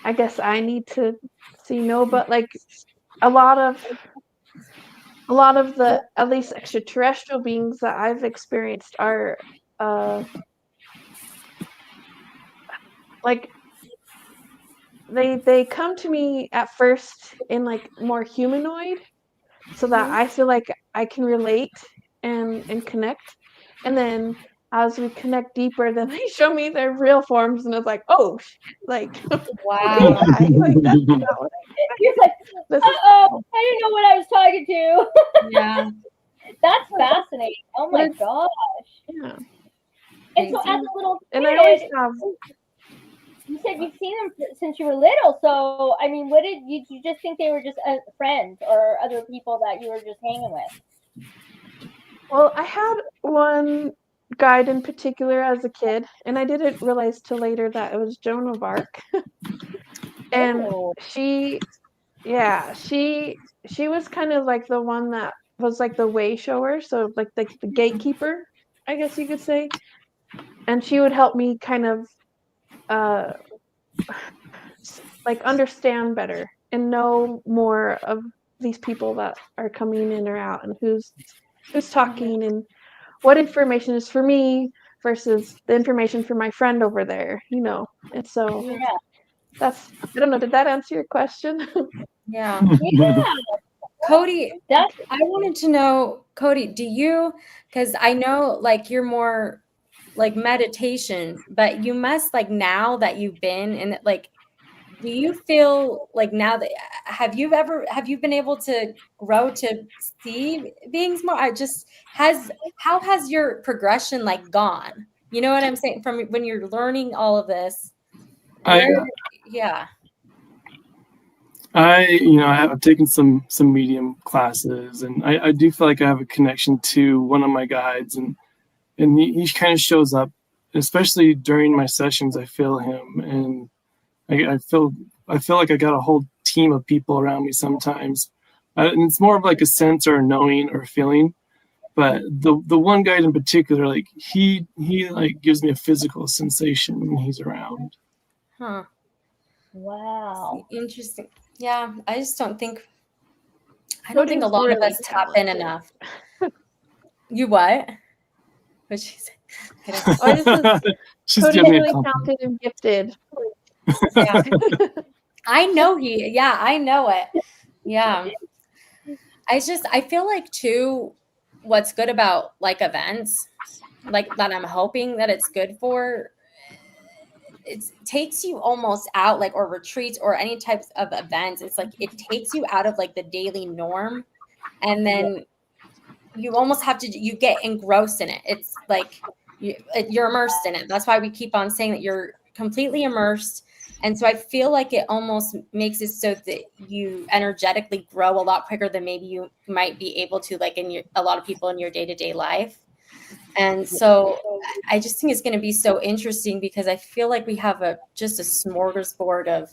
D: I guess I need to know. But like a lot of the at least extraterrestrial beings that I've experienced are like they come to me at first in like more humanoid, so that I feel like I can relate and connect, and then as we connect deeper, then they show me their real forms, and it's like, oh, like,
B: Wow.
D: okay, like that's not what
A: You're like,
D: this is.
A: uh-oh, I didn't know what I was talking to.
B: Yeah.
A: That's fascinating. Oh my
D: But-
A: gosh.
D: Yeah,
A: And so as a little
D: and I always
A: kid,
D: have.
A: you said you've seen them since you were little. So, I mean, what did you just think they were just friends or other people that you were just hanging with?
D: Well, I had one guide in particular as a kid, and I didn't realize till later that it was Joan of Arc. And
A: Oh.
D: she was kind of like the one that was like the way shower, so like the gatekeeper, I guess you could say. And she would help me kind of like understand better and know more of these people that are coming in or out, and who's talking, and what information is for me versus the information for my friend over there, And so that's, I don't know, did that answer your question?
B: Yeah.
A: Yeah.
B: Cody,
A: That's
B: I wanted to know, Cody, because I know like you're more like meditation, but you must like now that you've been in like do you feel like now that have you been able to grow to see beings more? How has your progression like gone? You know what I'm saying? From when you're learning all of this, yeah.
C: I've taken some medium classes, and I do feel like I have a connection to one of my guides, and he kind of shows up, especially during my sessions. I feel him, and I feel like I got a whole team of people around me sometimes, and it's more of like a sense or a knowing or a feeling. But the one guide in particular, like he like gives me a physical sensation when he's around.
B: Huh.
A: Wow.
B: Interesting. Yeah, I don't think a
D: Cody's
B: lot of
D: really
B: us tap in
D: talented.
B: enough. You what? What she say?
C: She's
D: Cody's
C: giving me a
D: really
C: compliment.
D: talented and gifted.
B: Yeah. I know I know it. Yeah. I feel like too, what's good about like events, like that I'm hoping that it's good for, it takes you almost out, like, or retreats or any types of events. It's like it takes you out of like the daily norm, and then you almost have to, you get engrossed in it. It's like you're immersed in it. That's why we keep on saying that you're completely immersed. And so I feel like it almost makes it so that you energetically grow a lot quicker than maybe you might be able to, like a lot of people in your day-to-day life. And so I just think it's going to be so interesting, because I feel like we have just a smorgasbord of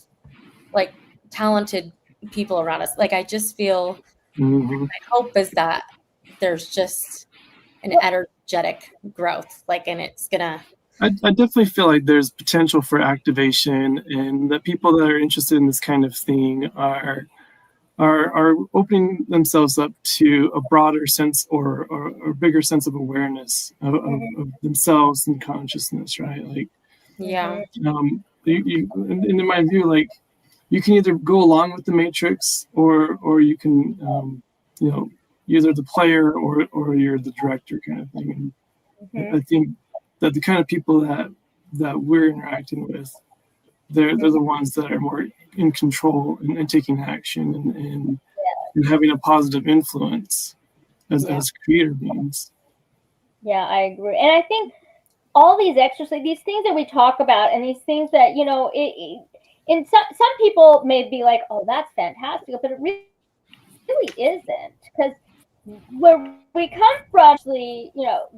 B: like talented people around us. Like, I just feel, my hope is that there's just an energetic growth, like, and it's gonna.
C: I definitely feel like there's potential for activation, and that people that are interested in this kind of thing are opening themselves up to a broader sense or bigger sense of awareness of themselves and consciousness, right? Like,
B: Yeah.
C: In my view, like, you can either go along with the matrix, or you can, either the player or you're the director, kind of thing. And I think that the kind of people that we're interacting with, they're the ones that are more in control and taking action and having a positive influence as creator beings.
A: Yeah, I agree. And I think all these exercises, these things that we talk about, and these things that, in some people may be like, oh, that's fantastic, but it really isn't, because where we come from, actually,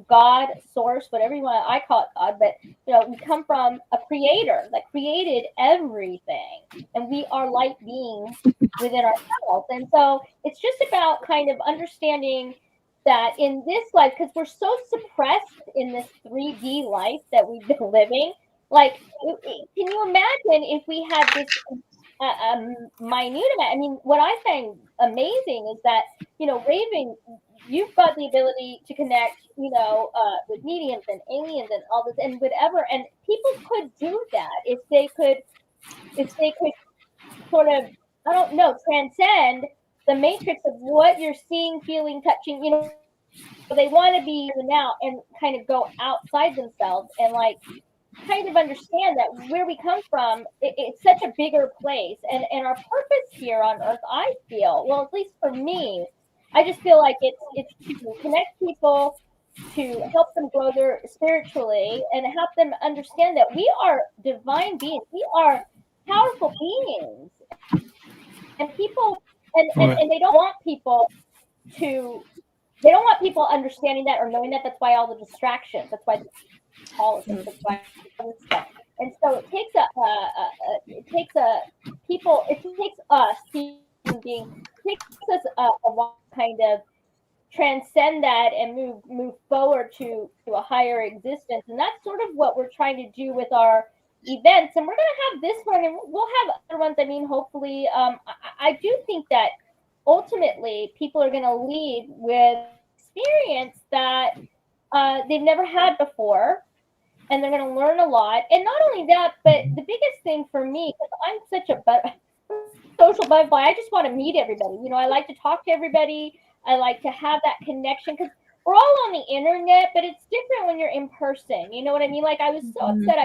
A: God, source, whatever you want, I call it God, but we come from a creator that created everything, and we are light beings within ourselves. And so it's just about kind of understanding that in this life, because we're so suppressed in this 3D life that we've been living, like, can you imagine if we had this minute amount? I mean, what I find amazing is that, Rayven, you've got the ability to connect, with mediums and aliens and all this and whatever, and people could do that if they could sort of, I don't know, transcend the matrix of what you're seeing, feeling, touching. They want to be now and kind of go outside themselves and, like, kind of understand that where we come from, it's such a bigger place, and our purpose here on earth, I feel, well, at least for me, I just feel like it's to connect people, to help them grow their spiritually, and help them understand that we are divine beings, we are powerful beings, and people, and they don't want people understanding that or knowing that. That's why all the distractions, that's why politics, that's why all this stuff. And so it takes us human beings, it takes us a while to kind of transcend that and move forward to a higher existence. And that's sort of what we're trying to do with our events. And we're going to have this one, and we'll have other ones. I mean, hopefully, I do think that ultimately people are going to leave with experience that they've never had before, and they're going to learn a lot. And not only that, but the biggest thing for me, because I'm such a social butterfly, I just want to meet everybody. I like to talk to everybody. I like to have that connection, because we're all on the internet, but it's different when you're in person. You know what I mean? Like, I was so upset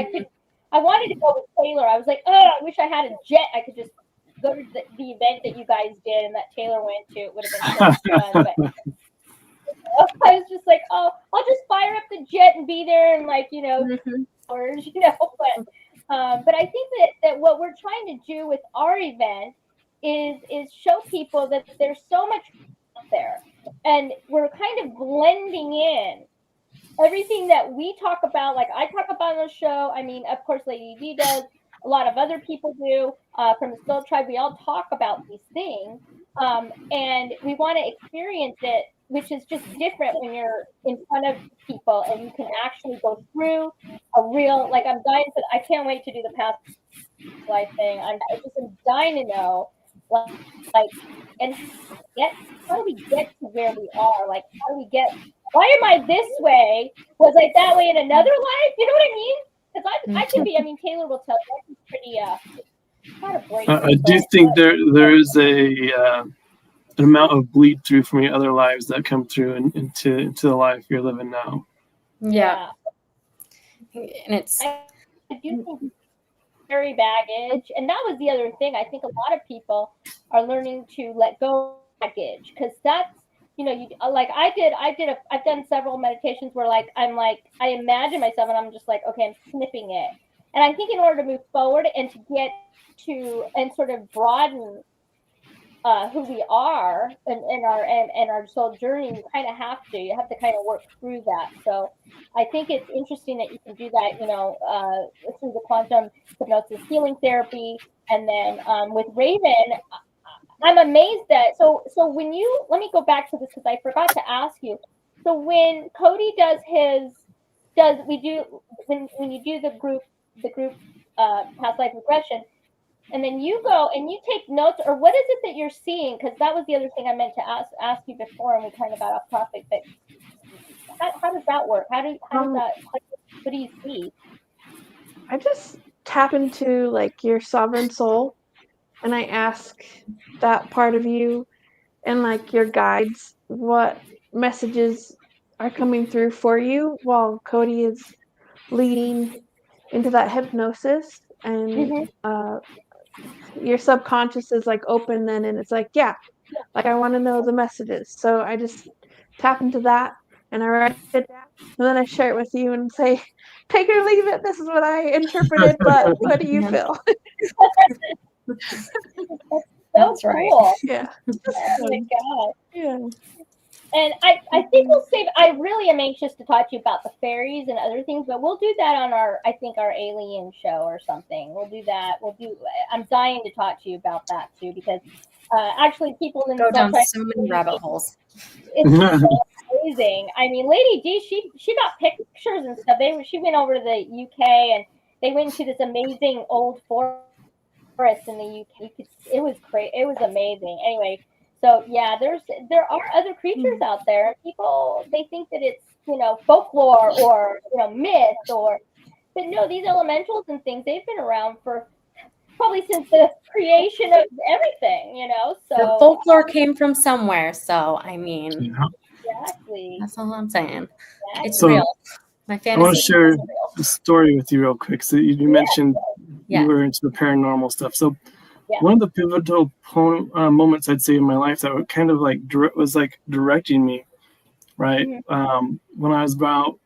A: I wanted to go with Taylor. I was like, oh, I wish I had a jet. I could just go to the event that you guys did and that Taylor went to. It would have been so much fun. But I was just like, oh, I'll just fire up the jet and be there and like, hours, But I think that what we're trying to do with our event is show people that there's so much out there, and we're kind of blending in everything that we talk about, like I talk about on the show. I mean, of course, Lady D does. A lot of other people do from the Soul Tribe. We all talk about these things, and we want to experience it, which is just different when you're in front of people and you can actually go through a real. Like I'm dying to. I can't wait to do the past life thing. I'm dying to know, like, and how do we get to where we are? Like, how do we get? Why am I this way? Was I that way in another life? You know what I mean? Because I can be. I mean, Taylor will tell you. I'm pretty not a break.
C: I do think there is an amount of bleed through from your other lives that come through into the life you're living now.
B: Yeah. And it's.
A: I do think very baggage, and that was the other thing. I think a lot of people are learning to let go of baggage, because that's. You like I've done several meditations where I imagine myself and I'm just like, okay, I'm snipping it. And I think in order to move forward and to get to and sort of broaden who we are and our soul journey, you have to kind of work through that. So I think it's interesting that you can do that, through the quantum hypnosis healing therapy, and then with Rayven. I'm amazed that so when let me go back to this because I forgot to ask you. So when Cody when you do the group past life regression, and then you go and you take notes, or what is it that you're seeing? Because that was the other thing I meant to ask you before, and we kind of got off topic. But how does that work? What do you see?
D: I just tap into like your sovereign soul. And I ask that part of you and like your guides what messages are coming through for you while Cody is leading into that hypnosis. And your subconscious is like open then, and it's like, yeah, like I want to know the messages. So I just tap into that and I write it down, and then I share it with you and say, take it or leave it. This is what I interpreted, but what do you feel?
B: That's right.
A: Cool.
D: Yeah.
A: Oh my God.
D: Yeah.
A: And I think we'll save. I really am anxious to talk to you about the fairies and other things, but we'll do that on our alien show or something. We'll do that. I'm dying to talk to you about that too, because actually people in
B: go down so many rabbit holes.
A: It's amazing. I mean, Lady D, she got pictures and stuff. She went over to the UK and they went to this amazing old forest in the UK. It was crazy. It was amazing. Anyway, so yeah, there are other creatures out there. People, they think that it's folklore or myth but no, these elementals and things, they've been around for probably since the creation of everything. So
B: the folklore came from somewhere. So I mean,
A: exactly.
B: That's all I'm saying. Exactly. It's
C: so,
B: real. My fantasy.
C: I want to share a story with you real quick. So you mentioned you were into the paranormal stuff. So one of the pivotal moments I'd say in my life that were kind of was directing me, right?
A: Mm-hmm.
C: When I was about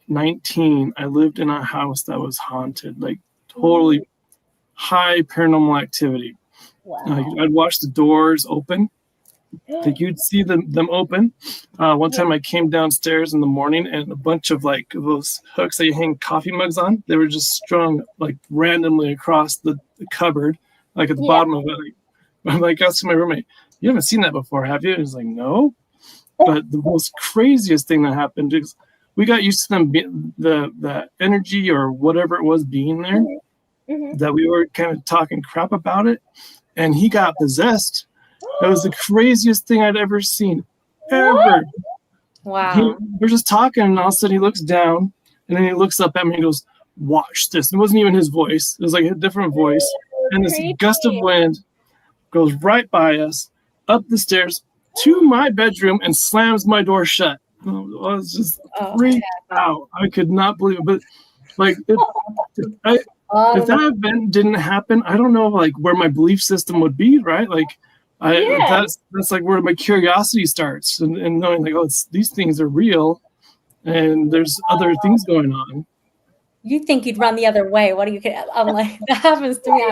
C: 19, I lived in a house that was haunted, like totally high paranormal activity.
A: Wow.
C: I'd watch the doors open. Like you'd see them open. One time I came downstairs in the morning and a bunch of those hooks that you hang coffee mugs on, they were just strung randomly across the cupboard, at the bottom of it. I'm asking my roommate, you haven't seen that before, have you? And he's like, no. But the most craziest thing that happened is we got used to them the energy or whatever it was being there, that we were kind of talking crap about it, and he got possessed. That was the craziest thing I'd ever seen. Ever.
B: Wow.
C: We're just talking, and all of a sudden he looks down, and then he looks up at me and goes, watch this. It wasn't even his voice. It was like a different voice. And this gust of wind goes right by us, up the stairs, to my bedroom, and slams my door shut. I was just freaked out. I could not believe it. But Like if that event didn't happen, I don't know like where my belief system would be, right? Like that's like where my curiosity starts, and knowing like, oh, these things are real, and there's other things going on.
B: You think you'd run the other way? What do you? I'm like, that happens to me.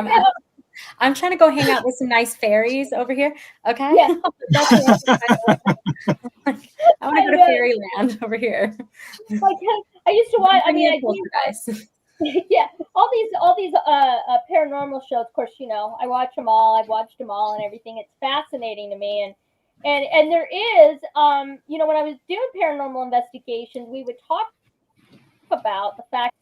B: I'm trying to go hang out with some nice fairies over here. Okay.
A: Yeah.
B: I want to go to fairyland over here.
A: Like, I used to watch. I mean,
B: guys.
A: Yeah, all these paranormal shows. Of course, I watch them all. I've watched them all and everything. It's fascinating to me, and there is, when I was doing paranormal investigations, we would talk about the fact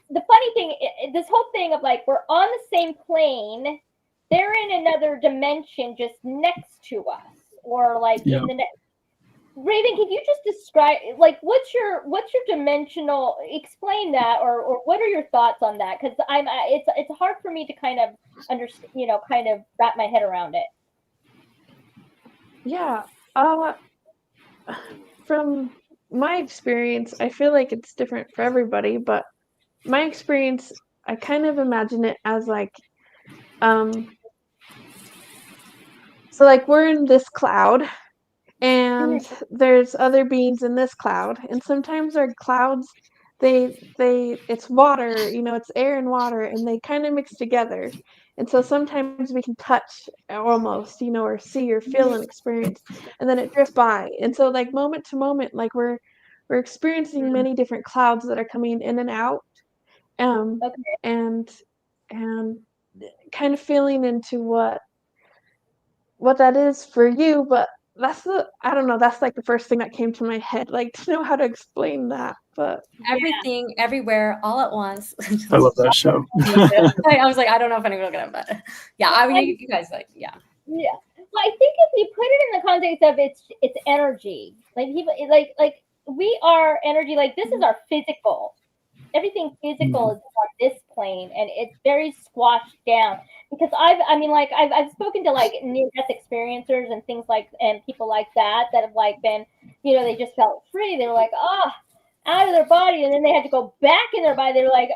A: the funny thing, this whole thing of like we're on the same plane, they're in another dimension just next to us, or like in the next. Rayven, can you just describe like what's your dimensional? Explain that, or what are your thoughts on that? Because it's hard for me to kind of understand, kind of wrap my head around it.
D: Yeah. From my experience, I feel like it's different for everybody, but my experience, I kind of imagine it as like, so like we're in this cloud, and there's other beings in this cloud, and sometimes our clouds, it's water, it's air and water, and they kind of mix together, and so sometimes we can touch almost, or see or feel and experience, and then it drifts by, and so like moment to moment, like we're experiencing many different clouds that are coming in and out, and kind of feeling into what that is for you, but I don't know, that's like the first thing that came to my head, like to know how to explain that, but
B: everything, everywhere, all at once.
C: I love that show.
B: I was like, I don't know if anyone's gonna, but yeah, I mean, you guys like, yeah.
A: Yeah. Well, I think if you put it in the context of it's energy, like people, like we are energy, like this is our physical. Everything physical is on this plane, and it's very squashed down. Because I've spoken to like near-death experiencers and things like, and people like that have like been, they just felt free. They were like, out of their body, and then they had to go back in their body. They were like,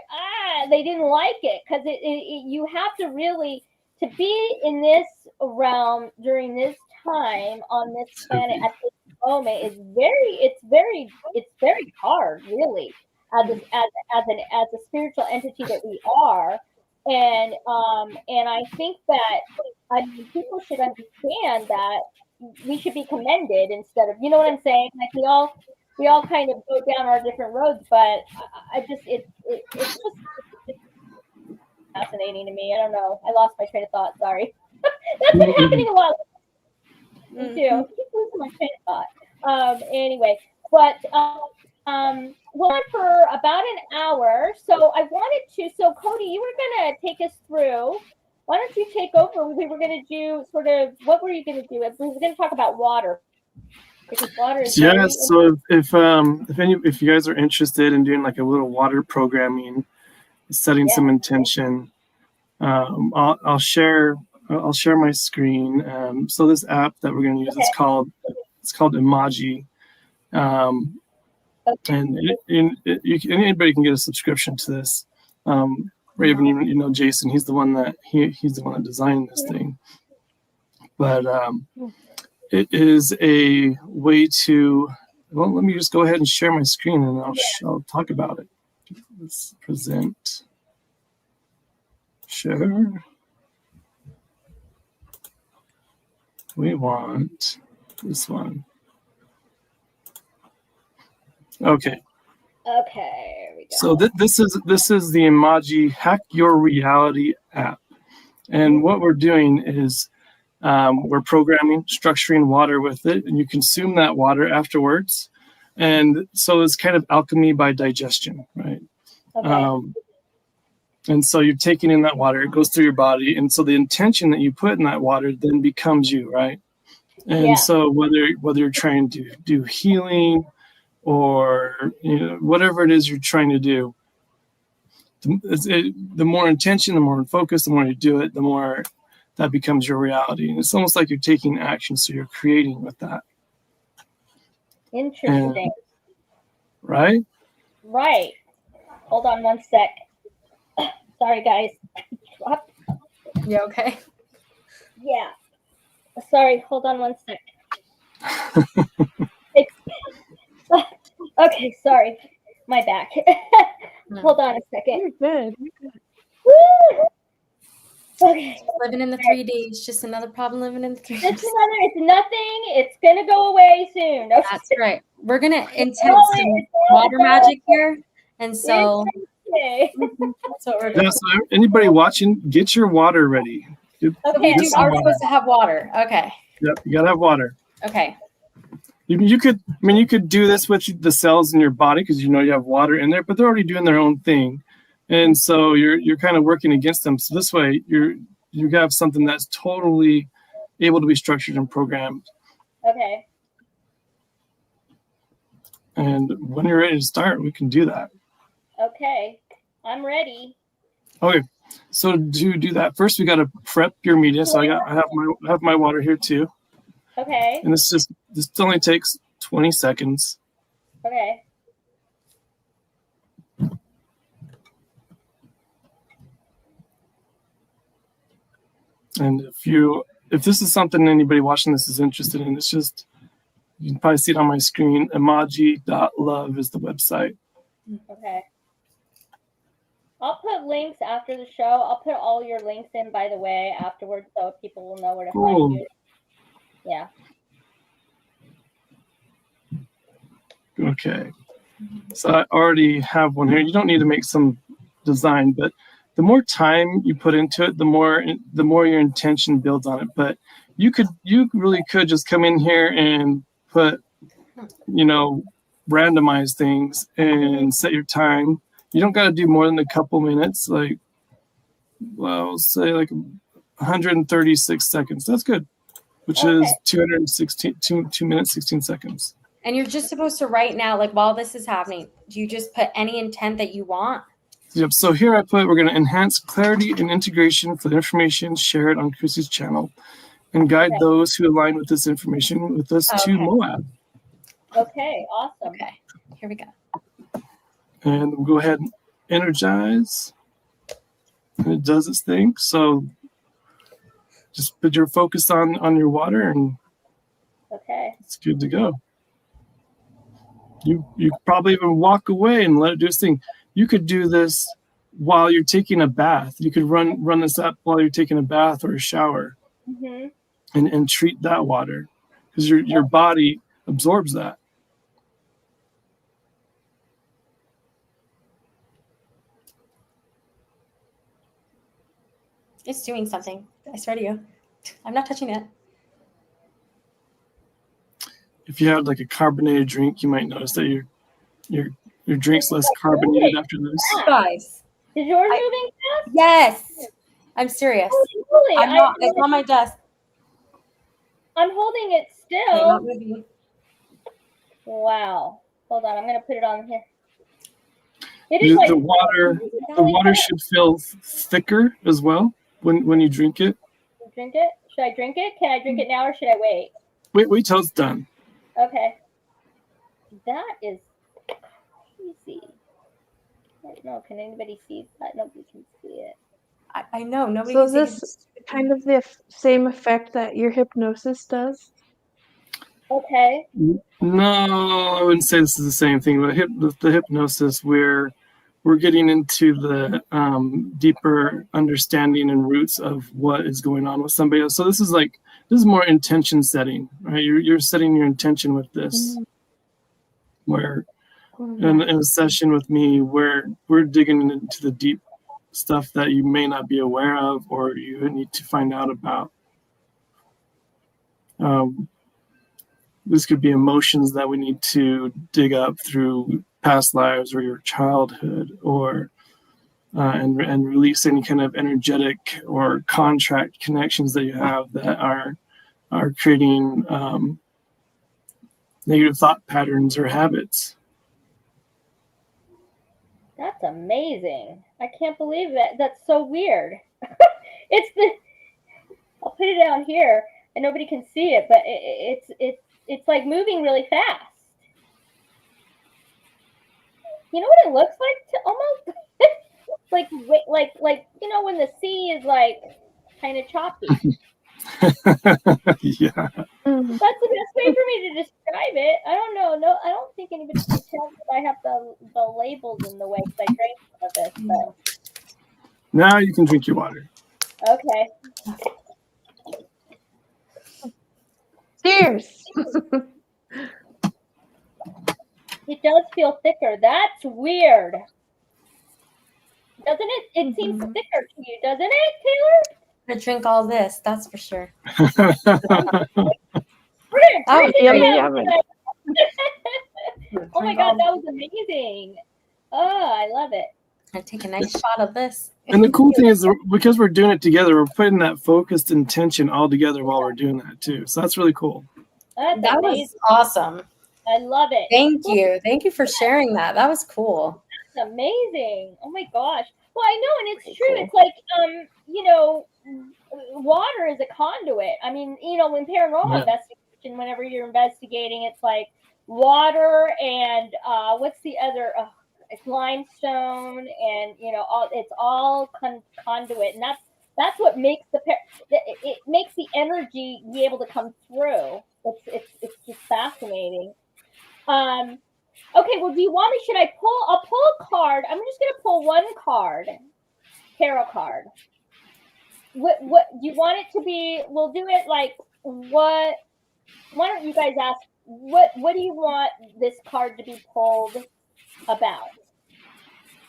A: they didn't like it, because you have to really, to be in this realm during this time on this planet at this moment is it's very hard, really, as a spiritual entity that we are, and I think that people should understand that we should be commended instead of, what I'm saying, like we all kind of go down our different roads, but it's just fascinating to me. I don't know. I lost my train of thought. Sorry. That's been happening a lot. Me too. I keep losing my train of thought. Anyway, but well, for about an hour. So I wanted to. So Cody, you were gonna take us through. Why don't you take over? We were gonna do sort of. What were you gonna do? We were gonna talk about water. Water is
C: so if you guys are interested in doing like a little water programming, setting some intention, I'll share my screen. So this app that we're going to use is called Imaji, and anybody can get a subscription to this. Rayven, Jason, he's the one that designed this thing, but it is a way to, well, let me just go ahead and share my screen, and I'll talk about it. Let's present. Sure. We want this one. Okay.
A: Okay. Here we go.
C: So this is the Imaji Hack Your Reality app, and what we're doing is we're programming, structuring water with it, and you consume that water afterwards. And so it's kind of alchemy by digestion, right? Okay. And so you're taking in that water, it goes through your body, and so the intention that you put in that water then becomes you, right? And so whether you're trying to do healing or whatever it is you're trying to do, the more intention, the more focus, the more you do it, the more that becomes your reality. And it's almost like you're taking action, so you're creating with that.
A: Interesting.
C: Right?
A: Right. Hold on one sec. Sorry, guys.
B: You okay?
A: Yeah. Sorry, hold on one sec. Okay, sorry. My back. Hold on a second.
D: You're good.
A: Woo! Okay.
B: Living in the 3 days, just another problem living in the 3 days.
A: It's nothing. It's gonna go away soon. No,
B: That's right. We're gonna intense some
A: it's
B: water magic here, and so
A: okay.
B: that's what we're doing.
C: Yeah, so anybody watching, get your water ready.
A: Okay,
B: We
C: Get some
B: are
C: water.
B: supposed to have water. Okay.
C: Yep, you gotta have water.
B: Okay.
C: You could do this with the cells in your body because you have water in there, but they're already doing their own thing, and so you're kind of working against them. So this way, you have something that's totally able to be structured and programmed.
A: Okay.
C: And when you're ready to start, we can do that.
A: Okay. I'm ready.
C: Okay, so to do that, first we got to prep your media. So I have my water here too,
A: Okay.
C: and this only takes 20 seconds.
A: Okay.
C: And if this is something anybody watching this is interested in, it's just, you can probably see it on my screen. Emoji.love is the website.
A: Okay. I'll put links after the show. I'll put all your links in, by the way, afterwards, so people will know where to
C: Cool.
A: find you. Yeah.
C: Okay. So I already have one here. You don't need to make some design, but the more time you put into it, the more your intention builds on it. But you really could just come in here and put, randomize things and set your time. You don't got to do more than a couple minutes, say like 136 seconds. That's good, which is 2 minutes, 16 seconds.
B: And you're just supposed to right now, like while this is happening, do you just put any intent that you want?
C: Yep. So here we're going to enhance clarity and integration for the information shared on Chrissy's channel and guide those who align with this information with us to Moab.
A: Okay, awesome.
B: Okay, here we go.
C: And we'll go ahead and energize. And it does its thing. So just put your focus on your water and it's good to go. You could probably even walk away and let it do its thing. You could do this while you're taking a bath. You could run this up while you're taking a bath or a shower, and treat that water because your body absorbs that.
B: It's doing something. I swear to you. I'm not touching it.
C: If you had like a carbonated drink, you might notice that your drink's less carbonated after this.
B: Guys.
A: Is yours moving fast?
B: Yes. I'm serious.
A: Holy,
B: I'm not. It's on my desk.
A: I'm holding it
B: I'm
A: still.
B: not moving.
A: Wow. Hold on. I'm going to put it on here.
C: The water should feel thicker as well when you drink it.
A: Drink it? Should I drink it? Can I drink it now or should I wait?
C: Wait till it's done.
A: Okay. That is crazy. I don't know. Can anybody see that? Nobody can see it.
B: I know. Nobody
D: So
B: can see
D: is this kind of the same effect that your hypnosis does?
A: Okay.
C: No, I wouldn't say this is the same thing. But the hypnosis, we're getting into the deeper understanding and roots of what is going on with somebody else. So this is more intention setting, right? You're setting your intention with this. Where in a session with me, where we're digging into the deep stuff that you may not be aware of or you need to find out about. This could be emotions that we need to dig up through past lives or your childhood, or and release any kind of energetic or contract connections that you have that are creating negative thought patterns or habits.
A: That's amazing. I can't believe that. That's so weird. I'll put it down here and nobody can see it, but it's like moving really fast. You know what it looks like? Almost like when the sea is like kind of choppy.
C: Yeah.
A: That's the best way for me to describe it. I don't know. No, I don't think anybody can tell that I have the labels in the way because I drank some of this. But
C: Now you can drink your water.
A: okay.
D: Cheers.
A: It does feel thicker. That's weird. Doesn't it? It seems thicker to you, doesn't it, Taylor?
B: I drink all this, that's for sure.
A: We're gonna drink it
D: Yummy,
A: down.
D: yummy.
A: Oh my god, that was amazing. Oh, I love it.
B: I take a nice shot of this.
C: And the cool thing is, because we're doing it together, we're putting that focused intention all together while we're doing that too. So that's really cool.
A: That's
B: That
A: amazing.
B: was awesome.
A: I love it.
B: Thank you. Thank you for sharing that. That was cool.
A: That's amazing. Oh my gosh. Well, I know, and it's true.
B: Cool.
A: It's like, water is a conduit. I mean, when paranormal investigation, whenever you're investigating, it's like water and what's the other? It's limestone, and it's all conduit, and that's what makes it makes the energy be able to come through. It's just fascinating. Okay, well, do you want me? Should I pull? I'll pull a card. I'm just going to pull one card, tarot card. What do you want it to be? We'll do it like what? Why don't you guys ask what do you want this card to be pulled about?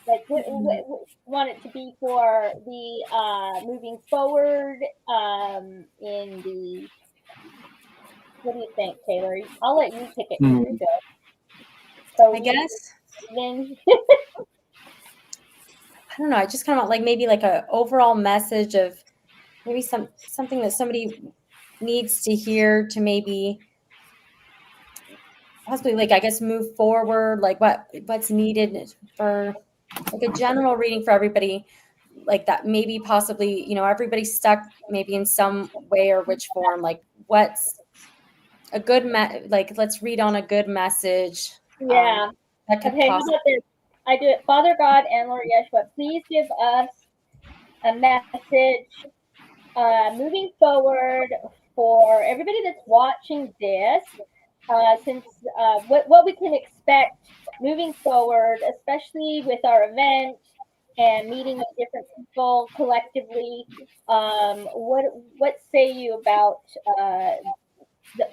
A: Like, what want it to be for the moving forward in the? What do you think, Taylor? I'll let you pick it. So
B: I guess.
A: Then
B: I don't know. I just kind of want like maybe like a overall message of maybe something that somebody needs to hear to maybe possibly like I guess move forward, like what's needed for like a general reading for everybody, like that maybe possibly everybody's stuck maybe in some way or which form, like what's a good like let's read on a good message.
A: Yeah. Okay, how about this? I do it. Father God and Lord Yeshua, please give us a message moving forward for everybody that's watching this, since what we can expect moving forward, especially with our event and meeting with different people collectively. What say you about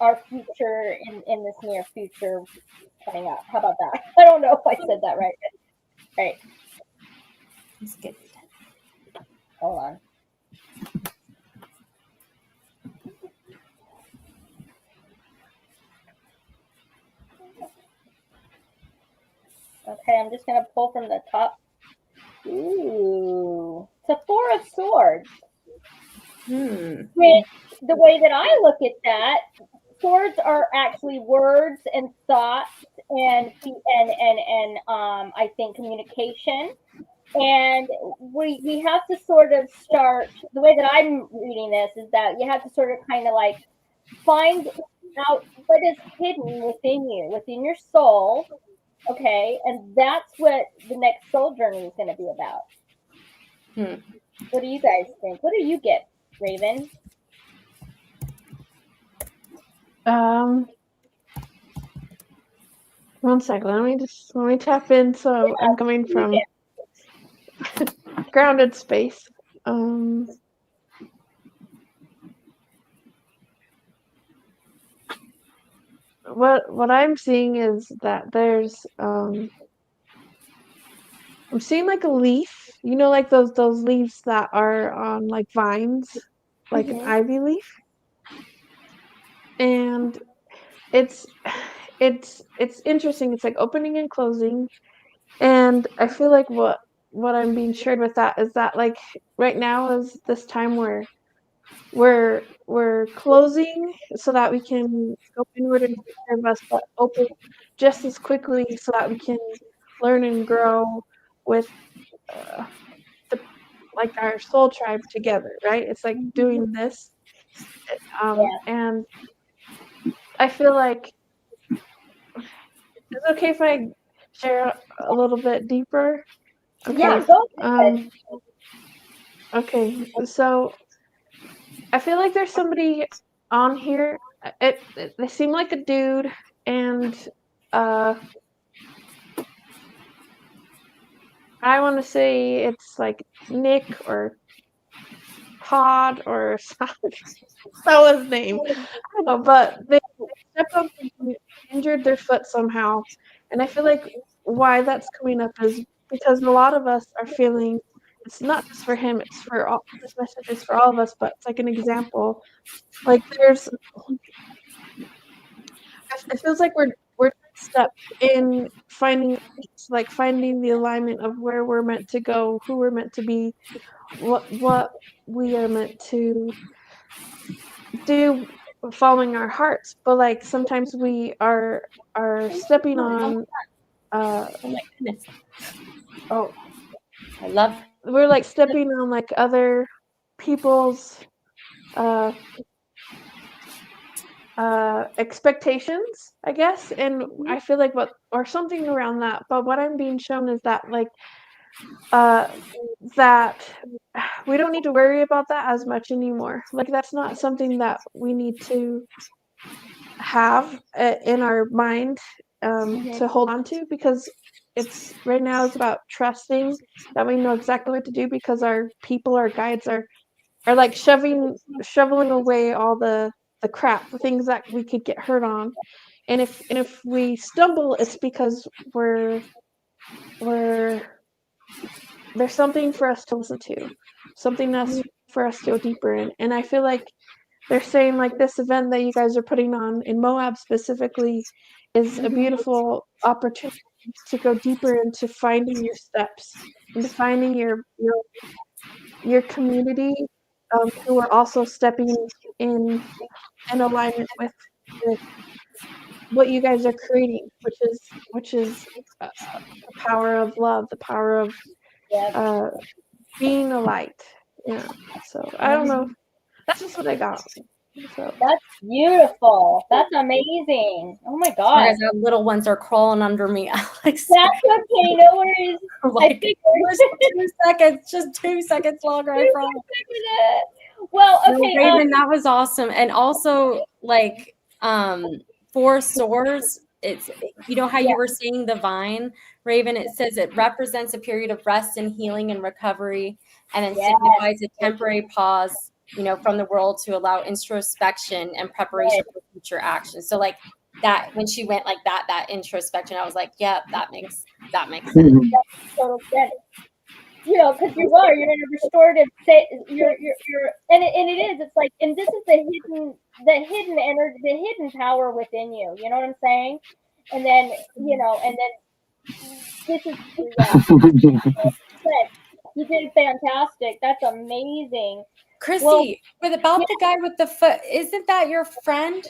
A: our future in this near future coming up? How about that? I don't know if I said that right. Right.
B: Let's get
A: Hold on. Okay, I'm just gonna pull from the top. Ooh, it's a Four of Swords. Which, the way that I look at that, swords are actually words and thoughts and I think communication. And we have to sort of start, the way that I'm reading this is that you have to sort of kind of like find out what is hidden within your soul. Okay, and that's what the next soul journey is going to be about. What do you guys think? What do you get, Rayven?
D: One second. Let me tap in. So I'm coming from grounded space. What I'm seeing is that there's I'm seeing like a leaf, like those leaves that are on like vines, like an ivy leaf. And it's interesting. It's like opening and closing. And I feel like what I'm being shared with that is that like right now is this time where we're closing so that we can go inward and take care of us, but open just as quickly so that we can learn and grow with like our soul tribe together, right? It's like doing this. And I feel like it's okay if I share a little bit deeper? Okay.
A: Yeah, go ahead.
D: Okay, so I feel like there's somebody on here. They seem like a dude, and I want to say it's like Nick or Todd or something. That was his name. I don't know, but they stepped on something, injured their foot somehow, and I feel like why that's coming up is because a lot of us are feeling. It's not just for him; it's for all. This message is for all of us, but it's like an example. Like there's, it feels like we're stuck in finding the alignment of where we're meant to go, who we're meant to be, what we are meant to do, following our hearts. But like sometimes we are stepping on
B: Oh my goodness.
D: oh
B: I love
D: we're like stepping on like other people's expectations, I guess, and I feel like or something around that. But what I'm being shown is that like that we don't need to worry about that as much anymore. Like that's not something that we need to have in our mind to hold on to, because it's right now it's about trusting that we know exactly what to do, because our people, our guides are like shoveling away all the crap, the things that we could get hurt on. And if we stumble, it's because we're there's something for us to listen to, something that's for us to go deeper in. And I feel like they're saying like this event that you guys are putting on in Moab specifically is a beautiful opportunity to go deeper into finding your steps, into finding your community, who are also stepping in alignment with what you guys are creating, which is the power of love, the power of being a light. Yeah. So I don't know. That's just what I got. So
A: That's beautiful. That's amazing. Oh my
B: Sorry,
A: god.
B: the little ones are crawling under me, Alex.
A: That's okay. No worries.
B: Like,
A: I think
B: just 2 seconds, just 2 seconds longer, I promise.
A: Well, okay.
B: Rayven, that was awesome. And also, like, for sores, it's, you know how you were saying the vine, Rayven, it says it represents a period of rest and healing and recovery, and then signifies a temporary pause, you know, from the world to allow introspection and preparation for future action. So like that, when she went like that introspection, I was like, yeah, that makes sense.
A: That's total sense. You know, because you're in a restorative state. You're and it is. It's like, and this is the hidden energy, the hidden power within you. You know what I'm saying? And then this is you did fantastic. That's amazing.
B: Chrissy, about the guy with the foot, isn't that your friend?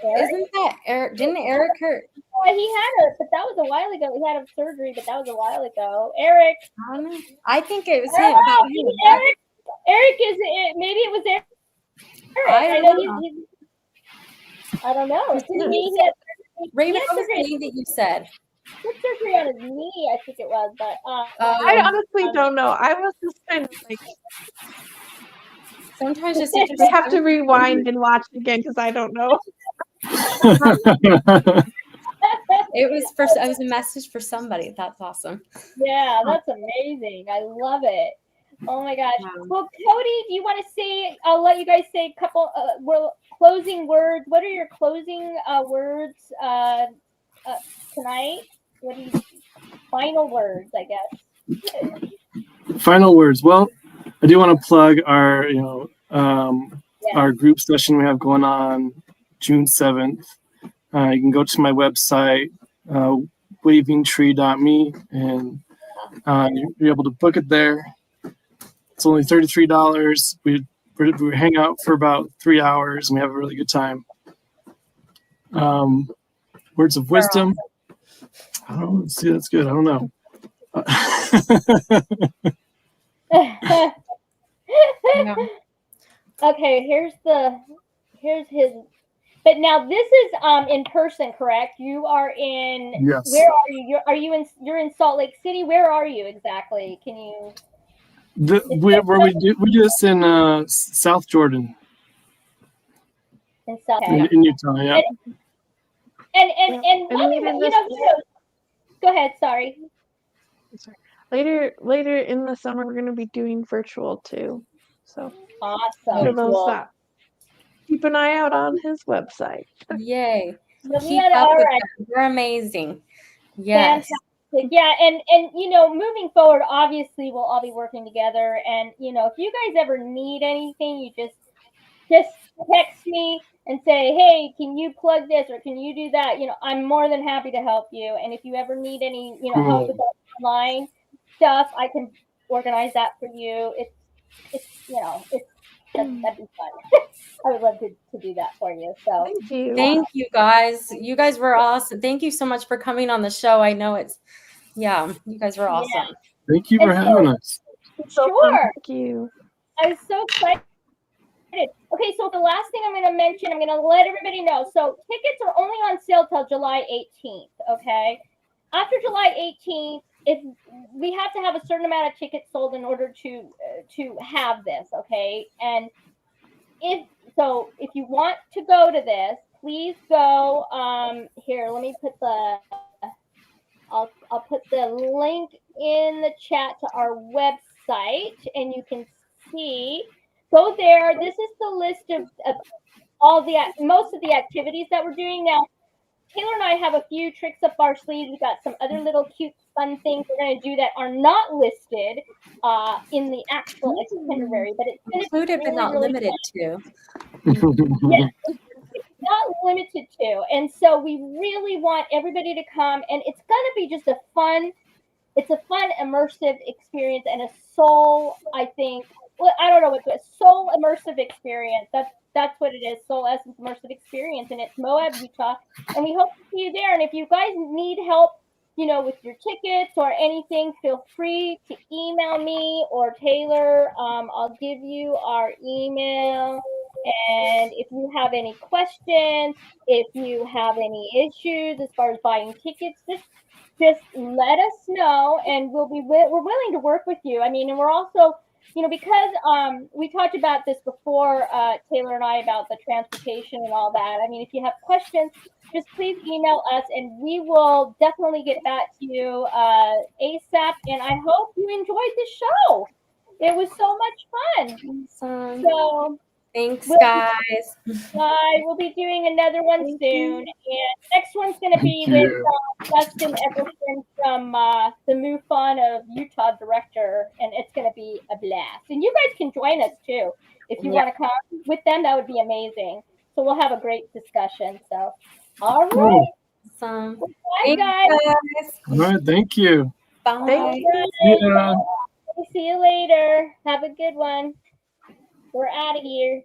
A: Eric?
B: Isn't that Eric? Didn't Eric hurt?
A: He had but that was a while ago. He had a surgery, but that was a while ago. Eric.
B: I think it was him.
A: Eric is it? Maybe it was Eric. I don't know.
B: Raven, what was the name that you said?
A: What surgery on his knee? I think it was, but
D: I honestly don't know. I was just kind of like.
B: Sometimes just
D: we have to rewind and watch again because I don't know.
B: It was a message for somebody. That's awesome.
A: Yeah, that's amazing. I love it. Oh my gosh. Well, Cody, do you want to say? I'll let you guys say a couple closing words. What are your closing words tonight? What do you? Final words, I guess.
C: Final words. Well, I do want to plug our, our group session we have going on June 7th. You can go to my website, wavingtree.me, and you're able to book it there. It's only $33. We hang out for about 3 hours, and we have a really good time. Words of wisdom. I don't know. See, that's good. I don't know.
A: Okay, here's his But now this is in person, correct? You are in.
C: Yes.
A: Where are you? You're in Salt Lake City. Where are you exactly? Can you?
C: We do this in South Jordan.
A: In South.
C: In Utah, yeah.
A: And one thing,
D: later
A: you know, go ahead. Sorry.
D: Later in the summer, we're going to be doing virtual too. So
A: awesome.
D: for those that keep an eye out on his website.
B: Yay!
A: Keep up with
B: them. They're amazing. Yes.
A: Fantastic. Yeah, and you know, moving forward, obviously we'll all be working together. And you know, if you guys ever need anything, you just text me and say, hey, can you plug this or can you do that? You know, I'm more than happy to help you. And if you ever need any, you know, help with online stuff, I can organize that for you. It's you know, that'd be fun. I would love to do that for you. So
B: thank you guys. You guys were awesome. Thank you so much for coming on the show. I know you guys were awesome.
A: Yeah.
C: Thank you for having us.
A: Sure.
D: Thank you.
A: I was so excited. Okay, so the last thing I'm going to mention, I'm going to let everybody know. So tickets are only on sale till July 18th, okay? After July 18th, if we have to have a certain amount of tickets sold in order to have this, okay? And if you want to go to this, please go here, let me put I'll put the link in the chat to our website and you can see. Go there. This is the list of all most of the activities that we're doing now. Taylor and I have a few tricks up our sleeves. We've got some other little cute fun things we're going to do that are not listed in the actual itinerary, but it's
B: included but not limited to.
A: Yeah, it's not limited to. And so we really want everybody to come, and it's going to be just a fun immersive experience and a soul, I think. Well, I don't know what to soul immersive experience. That's what it is. Soul Essence immersive experience, and it's Moab, Utah. And we hope to see you there. And if you guys need help, you know, with your tickets or anything, feel free to email me or Taylor. I'll give you our email. And if you have any questions, if you have any issues as far as buying tickets, just let us know, and we're willing to work with you. I mean, and we're also, you know, because we talked about this before, Taylor and I, about the transportation and all that. I mean, if you have questions, just please email us, and we will definitely get back to you ASAP. And I hope you enjoyed the show. It was so much fun.
B: Awesome.
A: So
B: thanks, guys.
A: We'll be doing another one soon. And next one's going to be with Dustin Everson from the MUFON of Utah director. And it's going to be a blast. And you guys can join us too. If you want to come with them, that would be amazing. So we'll have a great discussion. So, all right.
B: Awesome.
A: Bye, guys.
C: All right. Thank you.
B: Bye.
A: Thank you.
C: Yeah.
A: See you later. Have a good one. We're out of here.